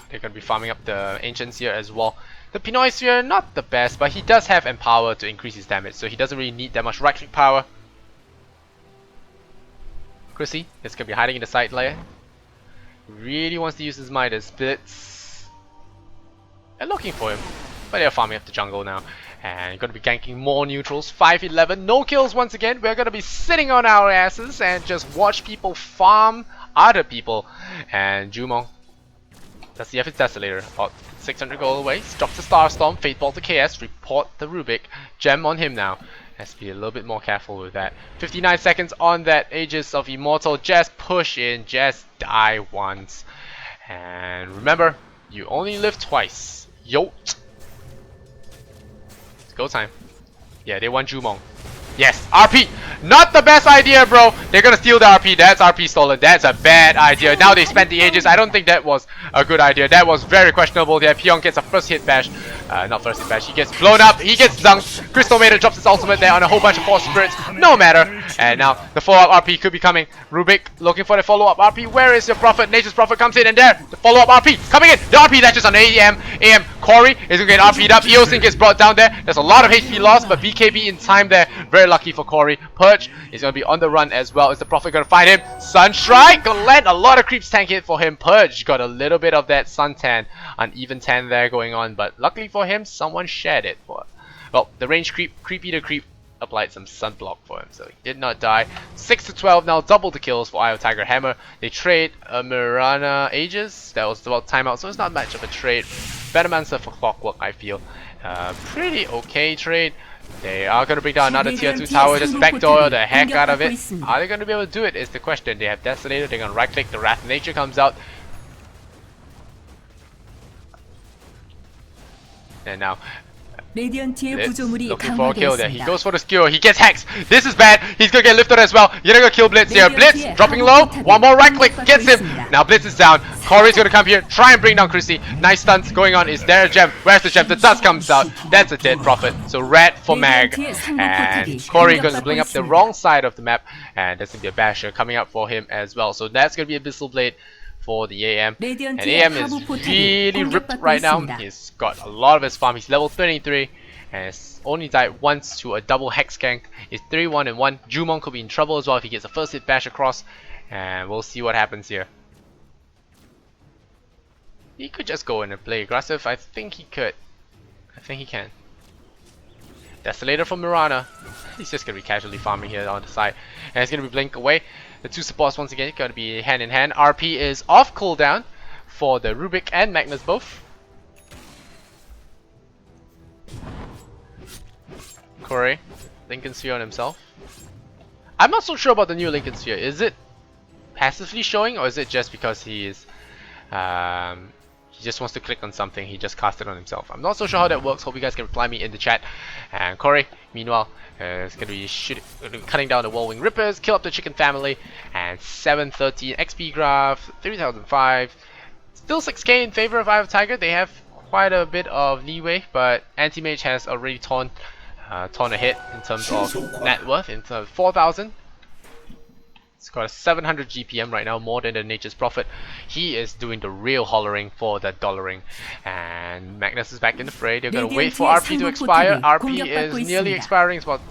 they're gonna be farming up the Ancients here as well. The Pinoy Sphere, not the best, but he does have Empower to increase his damage, so he doesn't really need that much right click power. Chrissy is going to be hiding in the side layer. Really wants to use his Midas Blitz. They're looking for him, but they're farming up the jungle now. And going to be ganking more neutrals. 5-11, no kills once again. We're going to be sitting on our asses and just watch people farm other people. And Jumong does the F Desolator. About 600 gold away. Drops the Starstorm. Fate Ball to KS. Report the Rubik. Gem on him now. Has to be a little bit more careful with that. 59 seconds on that Aegis of Immortal. Just push in. Just die once. And remember, you only live twice. E'oT. It's go time. Yeah, they want Jumong. Yes, RP! Not the best idea, bro! They're gonna steal the RP. That's RP stolen. That's a bad idea. Now they spent the Aegis. I don't think that was a good idea. That was very questionable. There, Pyong gets a first hit bash. Not first hit bash. He gets blown up. He gets dunked. Crystal Maiden drops his ultimate there on a whole bunch of Force Spirits. No matter. And now the follow-up RP could be coming. Rubik looking for the follow-up RP. Where is your Prophet? Nature's Prophet comes in, and there, the follow-up RP coming in. The RP latches on AM. Corey is going to get RP'd up. E'oT gets brought down there. There's a lot of HP lost, but BKB in time there. Very lucky for Corey. Purge is going to be on the run as well. Is the Prophet going to find him? Sunstrike gonna land a lot of creeps tank hit for him. Purge got a little bit of that suntan, uneven tan there going on, but luckily for him, someone shared it for. Well, the range creep eater creep applied some sunblock for him, so he did not die. 6-12 now, double the kills for E'oT Tiger Hammer. They trade a Mirana Aegis. That was about timeout, so it's not much of a trade. Venomancer for Clockwork, I feel. Pretty okay trade. They are going to bring down another tier 2 tower, just backdoor the heck out of it. Are they going to be able to do it is the question. They have Desolator, they're going to right click, the Wrath of Nature comes out. And now looking for a kill there. He goes for the skewer. He gets hexed. This is bad. He's gonna get lifted as well. You're gonna kill Blitz here. Blitz dropping low. One more right click gets him. Now Blitz is down. Corey's gonna come here, try and bring down Chrissy. Nice stunts going on. Is there a gem? Where's the gem? The dust comes out. That's a dead Prophet. So red for Mag. And Corey gonna bring up the wrong side of the map. And there's gonna be a basher coming up for him as well. So that's gonna be Abyssal Blade for the AM. And AM is really ripped right now. He's got a lot of his farm. He's level 33 and has only died once to a double hex gank. He's 3-1-1. Jumong could be in trouble as well if he gets a first hit bash across. And we'll see what happens here. He could just go in and play aggressive. I think he could. I think he can. Desolator from Mirana. He's just gonna be casually farming here on the side. And it's gonna be blink away. The two supports once again gonna be hand in hand. RP is off cooldown for the Rubik and Magnus both. Corey, Lincoln Sphere on himself. I'm not so sure about the new Lincoln Sphere. Is it passively showing, or is it just because he is he just wants to click on something, he just cast it on himself? I'm not so sure how that works. Hope you guys can reply me in the chat. And Corey, meanwhile, is going to be cutting down the Whirlwind Rippers, kill up the chicken family, and 713 XP graph, 3005. Still 6k in favor of Eye of Tiger. They have quite a bit of leeway, but Anti-Mage has already torn ahead in terms of net worth, in terms of 4,000. It's got a 700 GPM right now, more than the Nature's Prophet. He is doing the real hollering for the dollaring. And Magnus is back in the fray. They're going to wait for RP to expire. RP is nearly expiring. It's about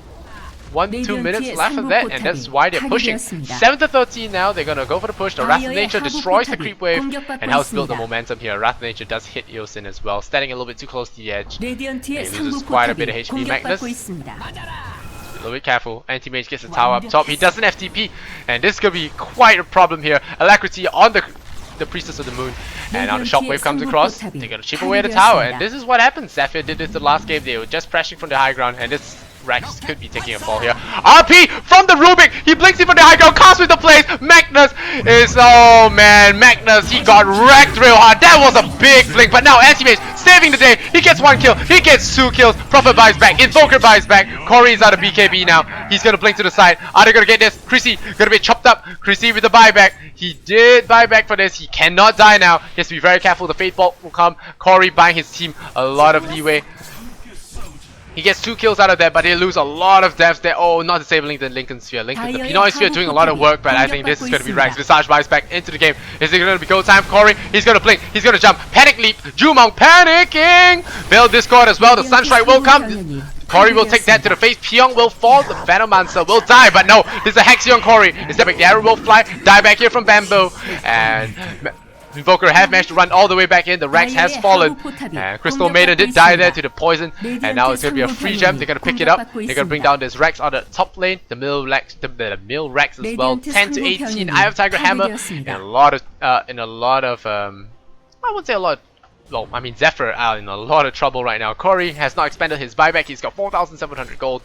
1-2 minutes left of that, and that's why they're pushing. 7-13 now. They're going to go for the push. The Wrath of Nature destroys the creep wave and helps build the momentum here. Wrath of Nature does hit E'oT as well, standing a little bit too close to the edge. He loses quite a bit of HP. Magnus, a little bit careful. Anti-Mage gets the tower up top. He doesn't have TP, and this could be quite a problem here. Alacrity on the Priestess of the Moon, and now the Shockwave comes across. They're gonna chip away the tower, and this is what happens. Zephyr did this the last game. They were just crashing from the high ground, and this Rex could be taking a fall here. RP from the Rubik. He blinks in from the high ground, casts with the plays. Magnus is, oh man, Magnus, he got wrecked real hard. That was a big blink, but now Anti-Mage saving the day. He gets 1 kill, he gets 2 kills. Prophet buys back, Invoker buys back. Corey is out of BKB now. He's gonna blink to the side. Are they gonna get this? Chrissy gonna be chopped up. Chrissy with the buyback. He did buy back for this. He cannot die now. He has to be very careful. The Fate Bolt will come. Corey buying his team a lot of leeway. He gets 2 kills out of that, but they lose a lot of deaths there. Oh, not disabling the Lincoln Sphere. The Pinoy Sphere doing a lot of work, but I think this is going to be Rex. Visage buys back into the game. Is it going to be go time? Corey, he's going to blink. He's going to jump. Panic leap. Jumong panicking. Veil Discord as well. The Sunstrike will come. Corey will take that to the face. Pyong will fall. The Venomancer will die, but no. There's a Hexy on Corey. Is that back? The arrow will fly. Die back here from Bamboo. And Invoker have managed to run all the way back in. The Rex has fallen. And Crystal Maiden did die there to the poison. And now it's going to be a free gem. They're going to pick it up. They're going to bring down this Rex on the top lane. The Mill Rex, the Mill Rex as well. 10 to 18. Eye of Tiger Hammer. And a lot of, I wouldn't say a lot. Well, I mean, Zephyr are in a lot of trouble right now. Corey has not expended his buyback. He's got 4,700 gold,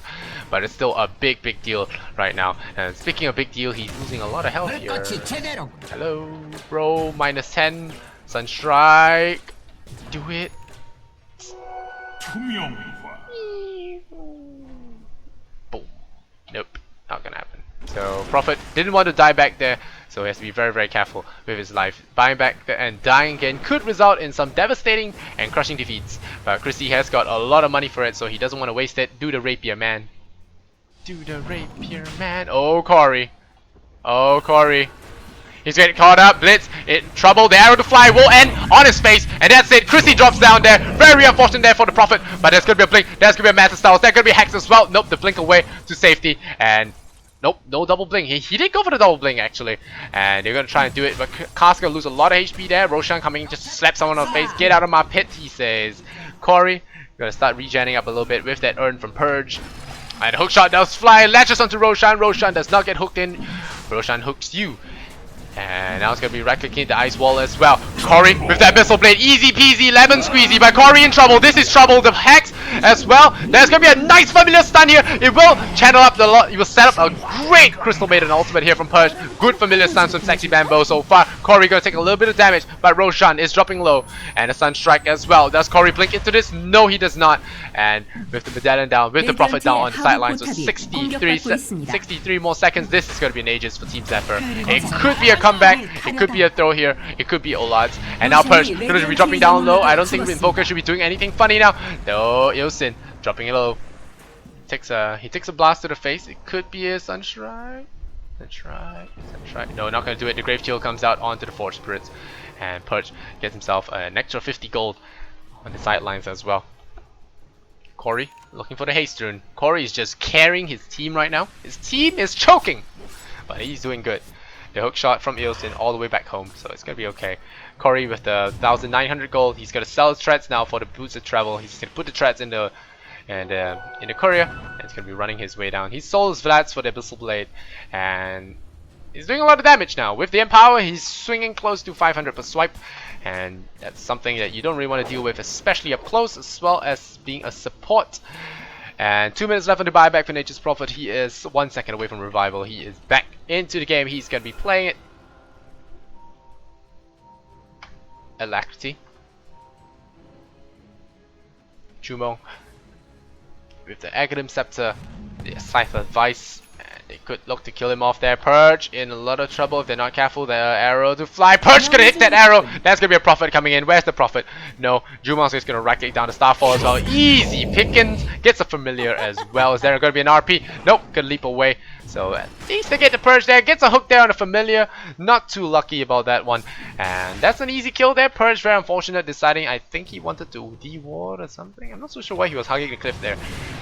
but it's still a big deal right now. And speaking of big deal, he's losing a lot of health here. Hello, bro. -10. Sunstrike. Do it. Boom. Nope. Not gonna happen. So Prophet didn't want to die back there, so he has to be very careful with his life. Buying back and dying again could result in some devastating and crushing defeats. But Chrissy has got a lot of money for it, so he doesn't want to waste it. Do the Rapier Man. Do the Rapier Man. Oh, Corey. Oh, Corey. He's getting caught up. Blitz in trouble. The arrow to fly will end on his face, and that's it. Chrissy drops down there. Very unfortunate there for the Prophet, but there's gonna be a blink. There's gonna be a Master Styles. There's gonna be Hex as well. Nope, the blink away to safety, and nope, no double blink. He did go for the double blink actually, and they're gonna try and do it, but Kars gonna lose a lot of HP there. Roshan coming in just to slap someone on the face. Get out of my pit, he says. Corey gonna start regenning up a little bit with that urn from Purge. And the hookshot does fly, latches onto Roshan. Roshan does not get hooked in. Roshan hooks you. And now it's going to be right-clicking the ice wall as well. Corey with that missile blade. Easy peasy, lemon squeezy. But Corey in trouble. This is trouble. The Hex as well. There's going to be a nice familiar stun here. It will channel up the lot. It will set up a great Crystal Maiden ultimate here from Purge. Good familiar stuns from Sexy Bamboo so far. Corey going to take a little bit of damage, but Roshan is dropping low. And a Sunstrike as well. Does Corey blink into this? No, he does not. And with the medallion down, with the Prophet down on the sidelines, so 63 more seconds. This is going to be an Aegis for Team Zephyr. It could be a comeback, it could be a throw here, it could be Olad's. And now Purge going to be dropping down low. I don't think Invoker should be doing anything funny now. No, E'oT dropping it low. He takes a blast to the face. It could be a Sunstrike. Sunstrike. No, not going to do it. The Grave Chill comes out onto the Forge Spirits. And Purge gets himself an extra 50 gold on the sidelines as well. Corey looking for the haste rune. Corey is just carrying his team right now. His team is choking, but he's doing good. The hook shot from E'oT all the way back home, so it's gonna be okay. Corey with the 1,900 gold. He's gonna sell his treads now for the boots of travel. He's gonna put the treads in the and in the courier, and he's gonna be running his way down. He sold his Vlads for the Abyssal Blade, and he's doing a lot of damage now. With the Empower, he's swinging close to 500 per swipe, and that's something that you don't really want to deal with, especially up close, as well as being a support. And 2 minutes left on the buyback for Nature's Prophet. He is 1 second away from revival. He is back into the game. He's going to be playing it. Alacrity. Jumo. With the Aghanim Scepter, the Cypher Vice. And they could look to kill him off there. Purge in a lot of trouble if they're not careful. The arrow to fly. Purge gonna hit that arrow. That's gonna be a Prophet coming in. Where's the Prophet? No. Jumon's just gonna right click down the Starfall as well. Easy pickings. Gets a familiar as well. Is there gonna be an RP? Nope. Gonna leap away. So at least they get the Purge there. Gets a hook there on a familiar. Not too lucky about that one. And that's an easy kill there. Purge very unfortunate, deciding I think he wanted to de-ward or something. I'm not so sure why he was hugging the cliff there.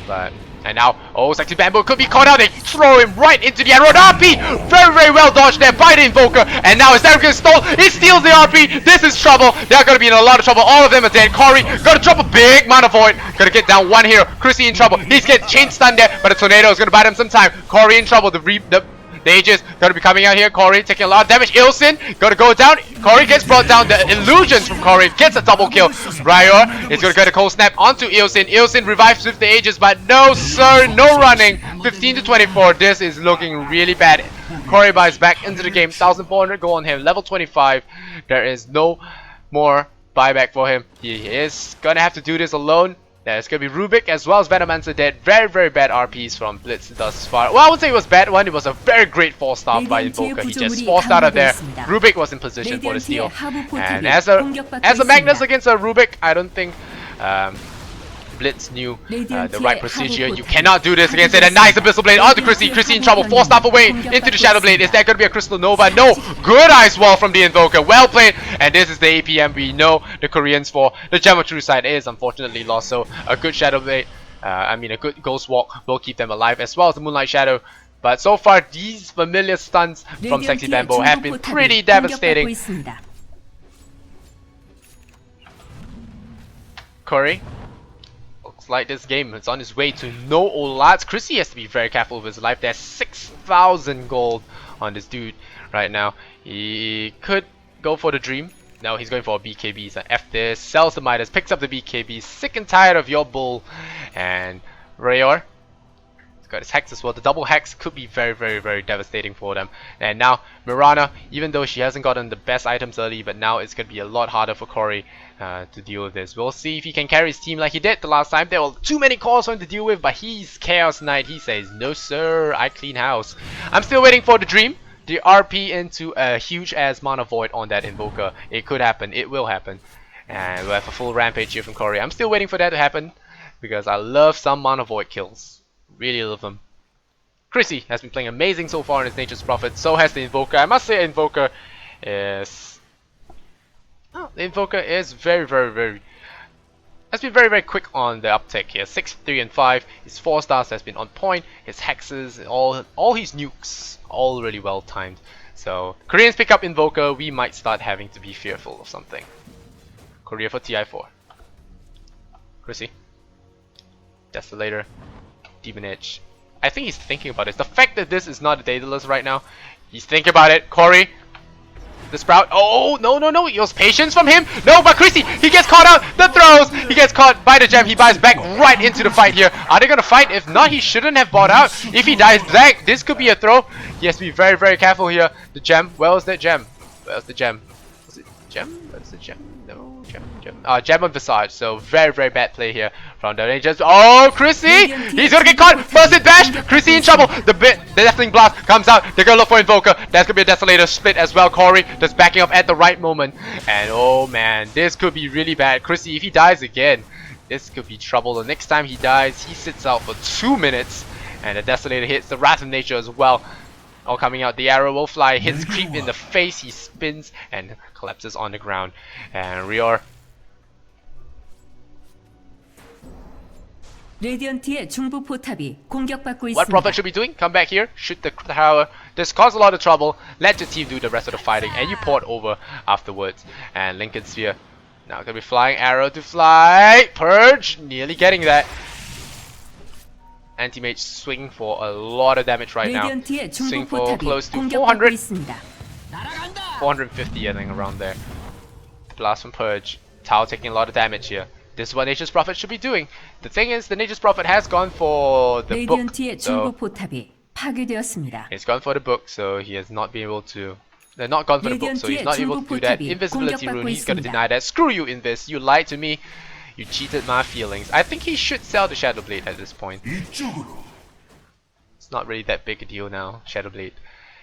But and now, oh, Sexy Bamboo could be caught out. They throw him right into the arrow. RP! Very, very well dodged there by the Invoker. And now is Derek gonna stall? He steals the RP. This is trouble. They're gonna be in a lot of trouble. All of them are dead. Corey gonna drop a big Mana Void. Gonna get down one hero. Chrissy in trouble. He's getting chain stunned there, but a tornado is gonna buy them some time. Corey in trouble. The Aegis gonna be coming out here. Corey taking a lot of damage. Ilsin gonna go down. Corey gets brought down. The illusions from Corey gets a double kill. Ryor is gonna get a cold snap onto Ilsin. Ilsin revives with the Aegis, but no sir, no running. 15 to 24. This is looking really bad. Corey buys back into the game. 1,400 go on him. Level 25. There is no more buyback for him. He is gonna have to do this alone. There's gonna be Rubik as well as Venomancer dead. Very, very bad RPs from Blitz thus far. Well, I wouldn't say it was a bad one. It was a very great force staff by Invoker. He just forced out of there. Rubik was in position for the steal. And as a Magnus against a Rubik, I don't think Blitz knew the right procedure. You cannot do this against it. A nice Abyssal Blade onto Chrissy. Chrissy in trouble. Force staff away into the Shadow Blade. Is that going to be a Crystal Nova? No. Good Ice Wall from the Invoker. Well played. And this is the APM we know the Koreans for. The Gem of True Sight is unfortunately lost. So a good Shadow Blade, a good Ghost Walk will keep them alive, as well as the Moonlight Shadow. But so far, these familiar stuns from Sexy Bamboo have been pretty devastating. Corey. Like this game, it's on its way to no Olats. Chrissy has to be very careful with his life. There's 6,000 gold on this dude right now. He could go for the Dream. No, he's going for a BKB. He's like, F this, sells the Midas, picks up the BKB. Sick and tired of your bull. And Rayor, he's got his Hex as well. The double Hex could be very, very, very devastating for them. And now Mirana, even though she hasn't gotten the best items early, but now it's going to be a lot harder for Corey to deal with this. We'll see if he can carry his team like he did the last time. There were too many calls for him to deal with, but he's Chaos Knight. He says, no sir, I clean house. I'm still waiting for the Dream. The RP into a huge ass Mana Void on that Invoker. It could happen. It will happen. And we'll have a full Rampage here from Corey. I'm still waiting for that to happen because I love some Mana Void kills. Really love them. Chrissy has been playing amazing so far in his Nature's Prophet. So has the Invoker. I must say Invoker is... Oh, the Invoker is very, very, very... has been very, very quick on the uptick here. 6, 3, and 5. His 4 stars has been on point. His hexes, all his nukes, all really well timed. So, Koreans pick up Invoker. We might start having to be fearful of something. Korea for TI4. Chrissy. Desolator. Demon Edge. I think he's thinking about it. The fact that this is not a Daedalus right now, he's thinking about it. Corey. The Sprout. Oh, no, no, no. It was patience from him. No, but Chrissy, he gets caught out. The throws. He gets caught by the gem. He buys back right into the fight here. Are they going to fight? If not, he shouldn't have bought out. If he dies back, this could be a throw. He has to be very, very careful here. The gem. Where was that gem? Where's the gem? Was it gem? Where's the gem? No, gem. Gem of Visage. So very, very bad play here from the Rangers. Oh, Chrissy! He's gonna get caught! First hit bash! Chrissy in trouble! The Deathling Blast comes out. They're gonna look for Invoker. That's gonna be a Desolator split as well. Corey just backing up at the right moment. And oh man, this could be really bad. Chrissy, if he dies again, this could be trouble. The next time he dies, he sits out for 2 minutes. And the Desolator hits the Wrath of Nature as well. All coming out. The arrow will fly, hits Creep in the face. He spins and collapses on the ground. And Rior. 레디언트의 중부 포탑이 공격받고 What 있습니다. Prophet should be doing? Come back here, shoot the tower. This caused a lot of trouble. Let your team do the rest of the fighting, and you port over afterwards. And Lincoln Sphere now gonna be flying arrow to fly. Purge, nearly getting that. Anti-Mage swinging for a lot of damage right now. 레디언트의 Swing 중부 for 포탑이 close to 공격받고 400, 있습니다. 450 I think around there. Blast from Purge. Tao taking a lot of damage here. This is what Nature's Prophet should be doing. The thing is, the Nature's Prophet has gone for the book, 레디언트의 so 중부 포탑이 파괴되었습니다. he's gone for the book, so he has not been able to. They're not gone for the book, so he's not able to do that invisibility rune. He's gonna deny that. Screw you, Invis. You lied to me. You cheated my feelings. I think he should sell the Shadow Blade at this point. 이쪽으로. It's not really that big a deal now, Shadow Blade.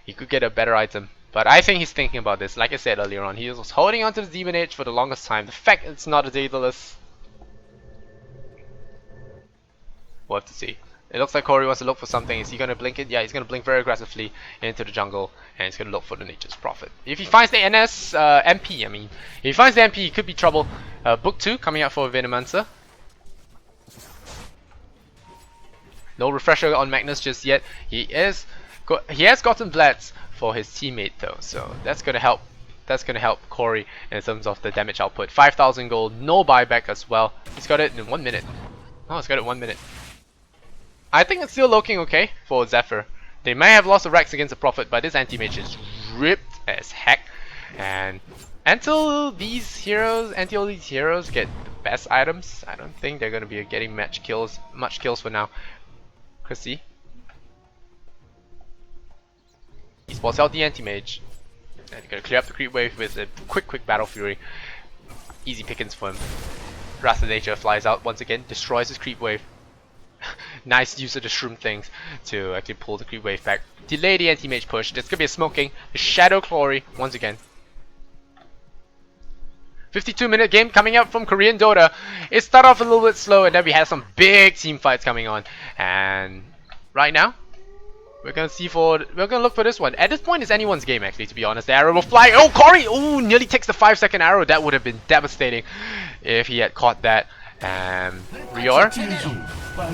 He could get a better item. But I think he's thinking about this. Like I said earlier on, he was holding onto the Demon Age for the longest time. The fact it's not a Daedalus, we'll have to see. It looks like Corey wants to look for something. Is he going to blink it? Yeah, he's going to blink very aggressively into the jungle, and he's going to look for the Nature's Prophet. If he finds the MP, I mean, if he finds the MP, he could be trouble. Book 2 coming out for Venomancer. No refresher on Magnus just yet. He has gotten Blats for his teammate though, so that's going to help. That's going to help Corey in terms of the damage output. 5,000 gold, no buyback as well. He's got it in 1 minute. Oh, he's got it 1 minute. I think it's still looking okay for Zephyr. They may have lost the Rex against the Prophet, but this anti-mage is ripped as heck. And until these heroes get the best items, I don't think they're going to be getting much kills for now. Chrissy. He spots out the anti-mage. And he's going to clear up the creep wave with a quick Battle Fury. Easy pickings for him. Wrath of Nature flies out once again, destroys his creep wave. Nice use of the shroom things to actually pull the creep wave back. Delay the anti-mage push. There's gonna be a smoking. The Shadow Glory once again. 52-minute game coming up from Korean Dota. It started off a little bit slow, and then we had some big team fights coming on. And right now, we're gonna look for this one. At this point, it's anyone's game actually. To be honest, the arrow will fly. Oh, Corey! Oh, nearly takes the 5-second arrow. That would have been devastating if he had caught that. Rior,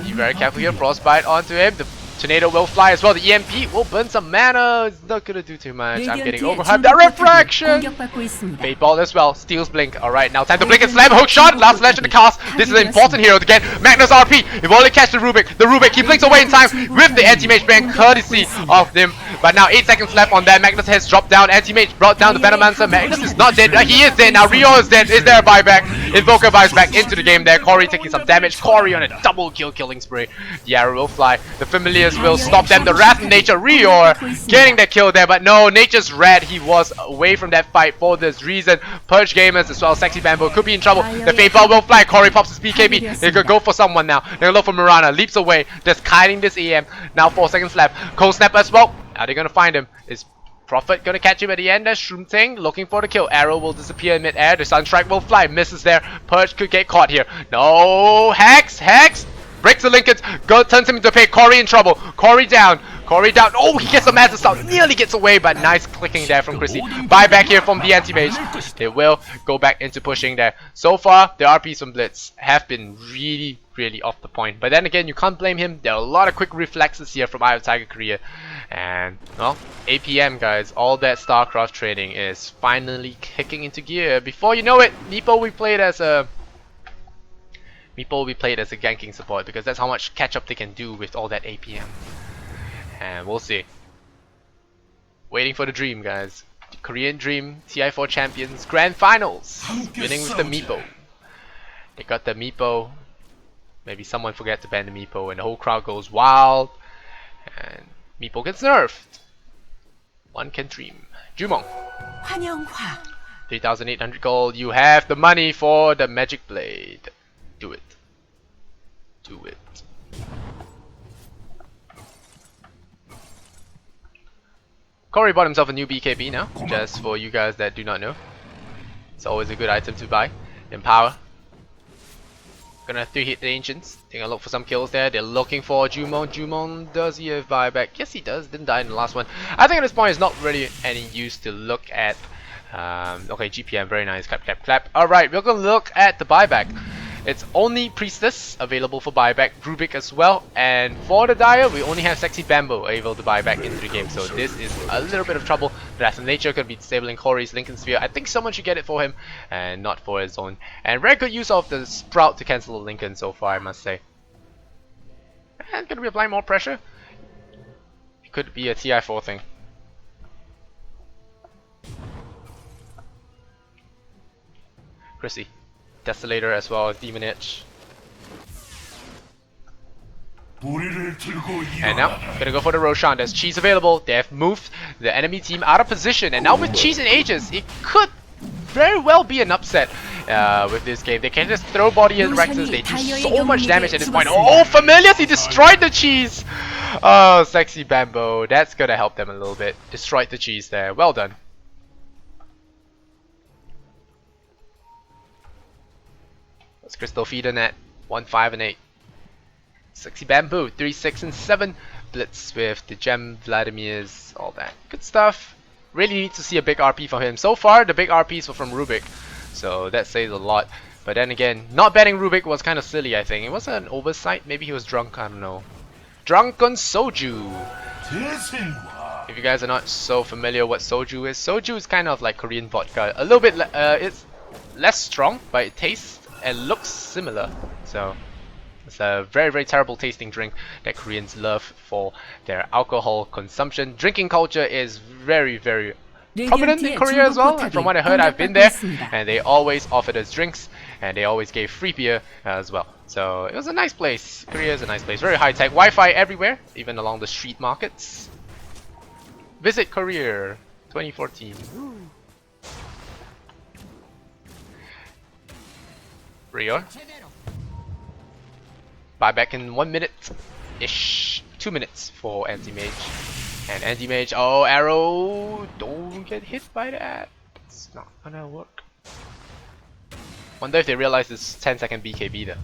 be very careful here. Frostbite onto him. The tornado will fly as well. The EMP will burn some mana. It's not gonna do too much. I'm getting overhyped. That refraction! Fate Ball as well. Steals Blink. Alright, now time to blink and slam. Hook shot. Last flash in the cast. This is an important hero to get. Magnus RP. If only catch the Rubik. The Rubik, he blinks away in time with the anti-mage bank courtesy of him. But now 8 seconds left on that. Magnus has dropped down. Anti-mage brought down the Venomancer. Magnus is not dead. He is dead now. Rio is dead. Is there a buyback? Invoker buys back into the game there. Corey taking some damage. Corey on a double kill killing spree. The arrow will fly. The Familiars will stop them. The Wrath of Nature. Rior getting the kill there. But no, Nature's red. He was away from that fight for this reason. Purge Gamers as well. Sexy Bamboo could be in trouble. The Fate Ball will fly. Corey pops his BKB. They could go for someone now. They're gonna look for Mirana. Leaps away. Just kiting this EM. Now 4 seconds left. Cold Snap as well. Are they gonna find him? Is Prophet gonna catch him at the end? There's Shroom Ting looking for the kill. Arrow will disappear in mid-air. The Sunstrike will fly. Misses there. Purge could get caught here. No! Hex! Breaks the Lincolns. Turns him into a pig. Corey in trouble. Corey down. Oh, he gets a massive stun. Nearly gets away, but nice clicking there from Chrissy. Buyback here from the anti-mage. They will go back into pushing there. So far, the RPs from Blitz have been really off the point. But then again, you can't blame him. There are a lot of quick reflexes here from E'oT Tiger Korea. And, well, APM, guys. All that StarCraft training is finally kicking into gear. Before you know it, Meepo will be played as a ganking support, because that's how much catch-up they can do with all that APM. And we'll see. Waiting for the dream, guys. The Korean Dream TI4 Champions Grand Finals. Winning with the Meepo. They got the Meepo. Maybe someone forget to ban the Meepo and the whole crowd goes wild. And Meepo gets nerfed. One can dream. Jumong. 3,800 gold. You have the money for the Magic Blade. Do it. Do it. Corey bought himself a new BKB now, just for you guys that do not know. It's always a good item to buy. Empower. Gonna 3-hit the Ancients. Taking a look for some kills there. They're looking for Jumon. Jumon, does he have buyback? Yes, he does. Didn't die in the last one. I think at this point it's not really any use to look at. Okay, GPM, very nice. Clap. Alright, we're gonna look at the buyback. It's only Priestess available for buyback, Rubik as well, and for the Dire we only have Sexy Bamboo able to buy back into the game, so this is a little bit of trouble. Wrath of Nature could be disabling Corey's Lincoln Sphere. I think someone should get it for him and not for his own. And very good use of the Sprout to cancel the Lincoln so far, I must say. And gonna be applying more pressure. It could be a TI4 thing. Chrissy. Desolator as well as Demon Edge. And now, gonna go for the Roshan. There's cheese available. They have moved the enemy team out of position. And now with cheese and Aegis, it could very well be an upset with this game. They can just throw body and Rexes. They do so much damage at this point. Oh, Familius! He destroyed the cheese! Oh, sexy Bambo. That's gonna help them a little bit. Destroyed the cheese there. Well done. Let's Crystal Feeder Net. 1, 5, and 8. Sexy Bamboo, 3, 6, and 7. Blitz with the Gem, Vladimir's, all that. Good stuff. Really need to see a big RP for him. So far, the big RPs were from Rubik. So that says a lot. But then again, not banning Rubik was kind of silly, I think. It was an oversight. Maybe he was drunk, I don't know. Drunk on Soju. If you guys are not so familiar what Soju is kind of like Korean vodka. A little bit, it's less strong, but it tastes and looks similar. So it's a very, very terrible tasting drink that Koreans love for their alcohol consumption. Drinking culture is very, very prominent in Korea as well. And from what I heard, I've been there, and they always offered us drinks, and they always gave free beer as well. So it was a nice place. Korea is a nice place. Very high tech. Wi-Fi everywhere, even along the street markets. Visit Korea 2014. Woo. Rio. Buyback in 1 minute-ish. 2 minutes for anti-mage. And anti-mage, oh, arrow! Don't get hit by that. It's not gonna work. Wonder if they realize this 10-second BKB though.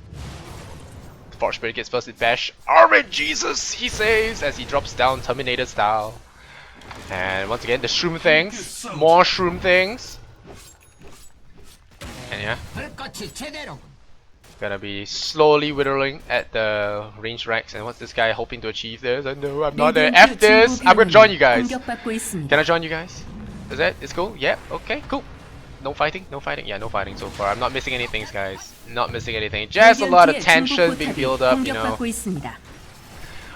Forge Spirit gets busted bash. Alright, Jesus! He saves as he drops down Terminator style. And once again, the shroom things. More shroom things. And yeah. Gonna be slowly whittling at the range racks. And what's this guy hoping to achieve this? No, I'm not there. F this! I'm gonna join you guys. Can I join you guys? Is that? It's cool? Yeah, okay, cool. No fighting? No fighting? Yeah, no fighting so far. I'm not missing anything, guys. Not missing anything. Just a lot of tension being built up, you know.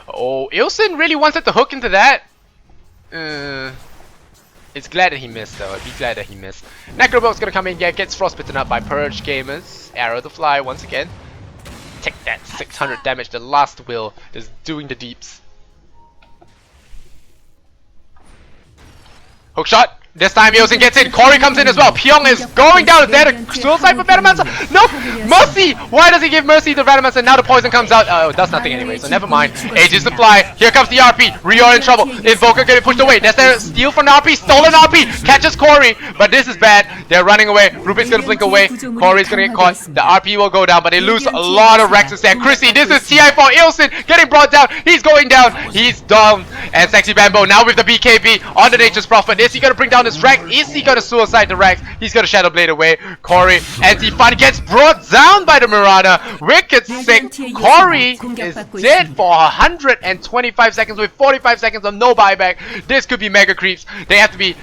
Oh, Ilson really wanted to hook into that? It's glad that he missed though. I'd be glad that he missed. Necrobolt's gonna come in, yeah, gets frostbitten up by Purge Gamers. Arrow to fly once again. Take that 600 damage. The last will is doing the deeps. Hook shot. This time Eosin gets in, Corey comes in as well. Pyong is going down. Is that a suicide for Venomancer? No! Mercy! Why does he give Mercy to Venomancer? Now the poison comes out. Oh, it does nothing anyway, so never mind. Ages to fly. Here comes the RP. Rio in trouble. Invoker getting pushed away. That's their steal from the RP. Stolen RP. Catches Corey. But this is bad. They're running away. Rubik's gonna blink away. Corey's gonna get caught. The RP will go down, but they lose a lot of Rexes there. Chrissy, this is TI for Eosin getting brought down. He's going down. He's down. And Sexy Bambo now with the BKB on the Nature's Prophet. Is he gonna bring down this Rex? Is he gonna suicide the Rex? He's gonna Shadow Blade away. Corey, anti-fun gets brought down by the Mirana. Wicked sick. Corey is dead for 125 seconds with 45 seconds of no buyback. This could be mega creeps. They have to be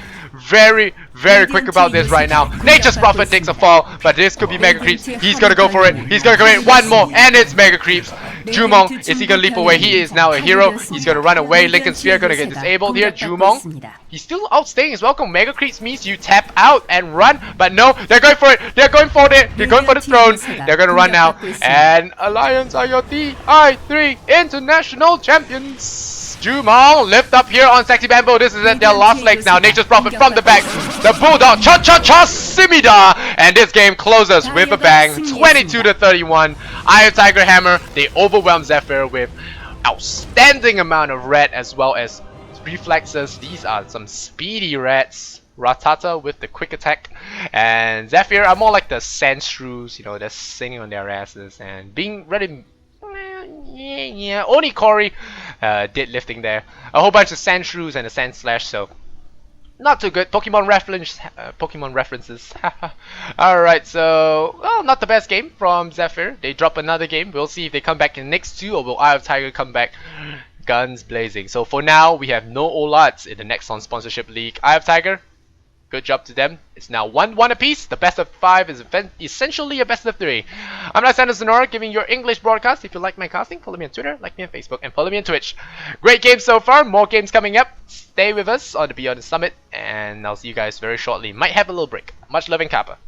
very, very quick about this right now. Nature's Prophet takes a fall, but this could be mega creeps. He's gonna go for it. He's gonna go in one more, and it's mega creeps. Jumong, is he gonna leap away? He is now a hero. He's gonna run away. Lincoln Sphere gonna get disabled here. Jumong, he's still outstaying his welcome. Mega creeps means you tap out and run, but no, they're going for it. They're going for it. They're going for the throne. They're gonna run now. And Alliance E'oT I3 International Champions. Jumong lift up here on Sexy Bamboo. This is at their last legs now. Nature's Prophet from the back. The Bulldog Cha-Cha-Cha Simida. And this game closes with a bang. 22-31. Iron Tiger Hammer. They overwhelm Zephyr with outstanding amount of red as well as reflexes. These are some speedy reds. Ratata with the quick attack. And Zephyr are more like the sand shrews. You know, they're singing on their asses and being ready. Yeah, only Corey did lifting there. A whole bunch of sand shrews and a sand slash, so not too good. Pokemon references. Alright, so well, not the best game from Zephyr. They drop another game. We'll see if they come back in the next two, or will E'oT Tiger come back guns blazing. So for now, we have no OLATs in the next on sponsorship league. E'oT Tiger, Good job to them. It's now 1-1 apiece. The best of 5 is essentially a best of 3. I'm Alexander Sonora, giving your English broadcast. If you like my casting, follow me on Twitter, like me on Facebook, and follow me on Twitch. Great game so far. More games coming up. Stay with us on the Beyond the Summit, and I'll see you guys very shortly. Might have a little break. Much love and Kappa.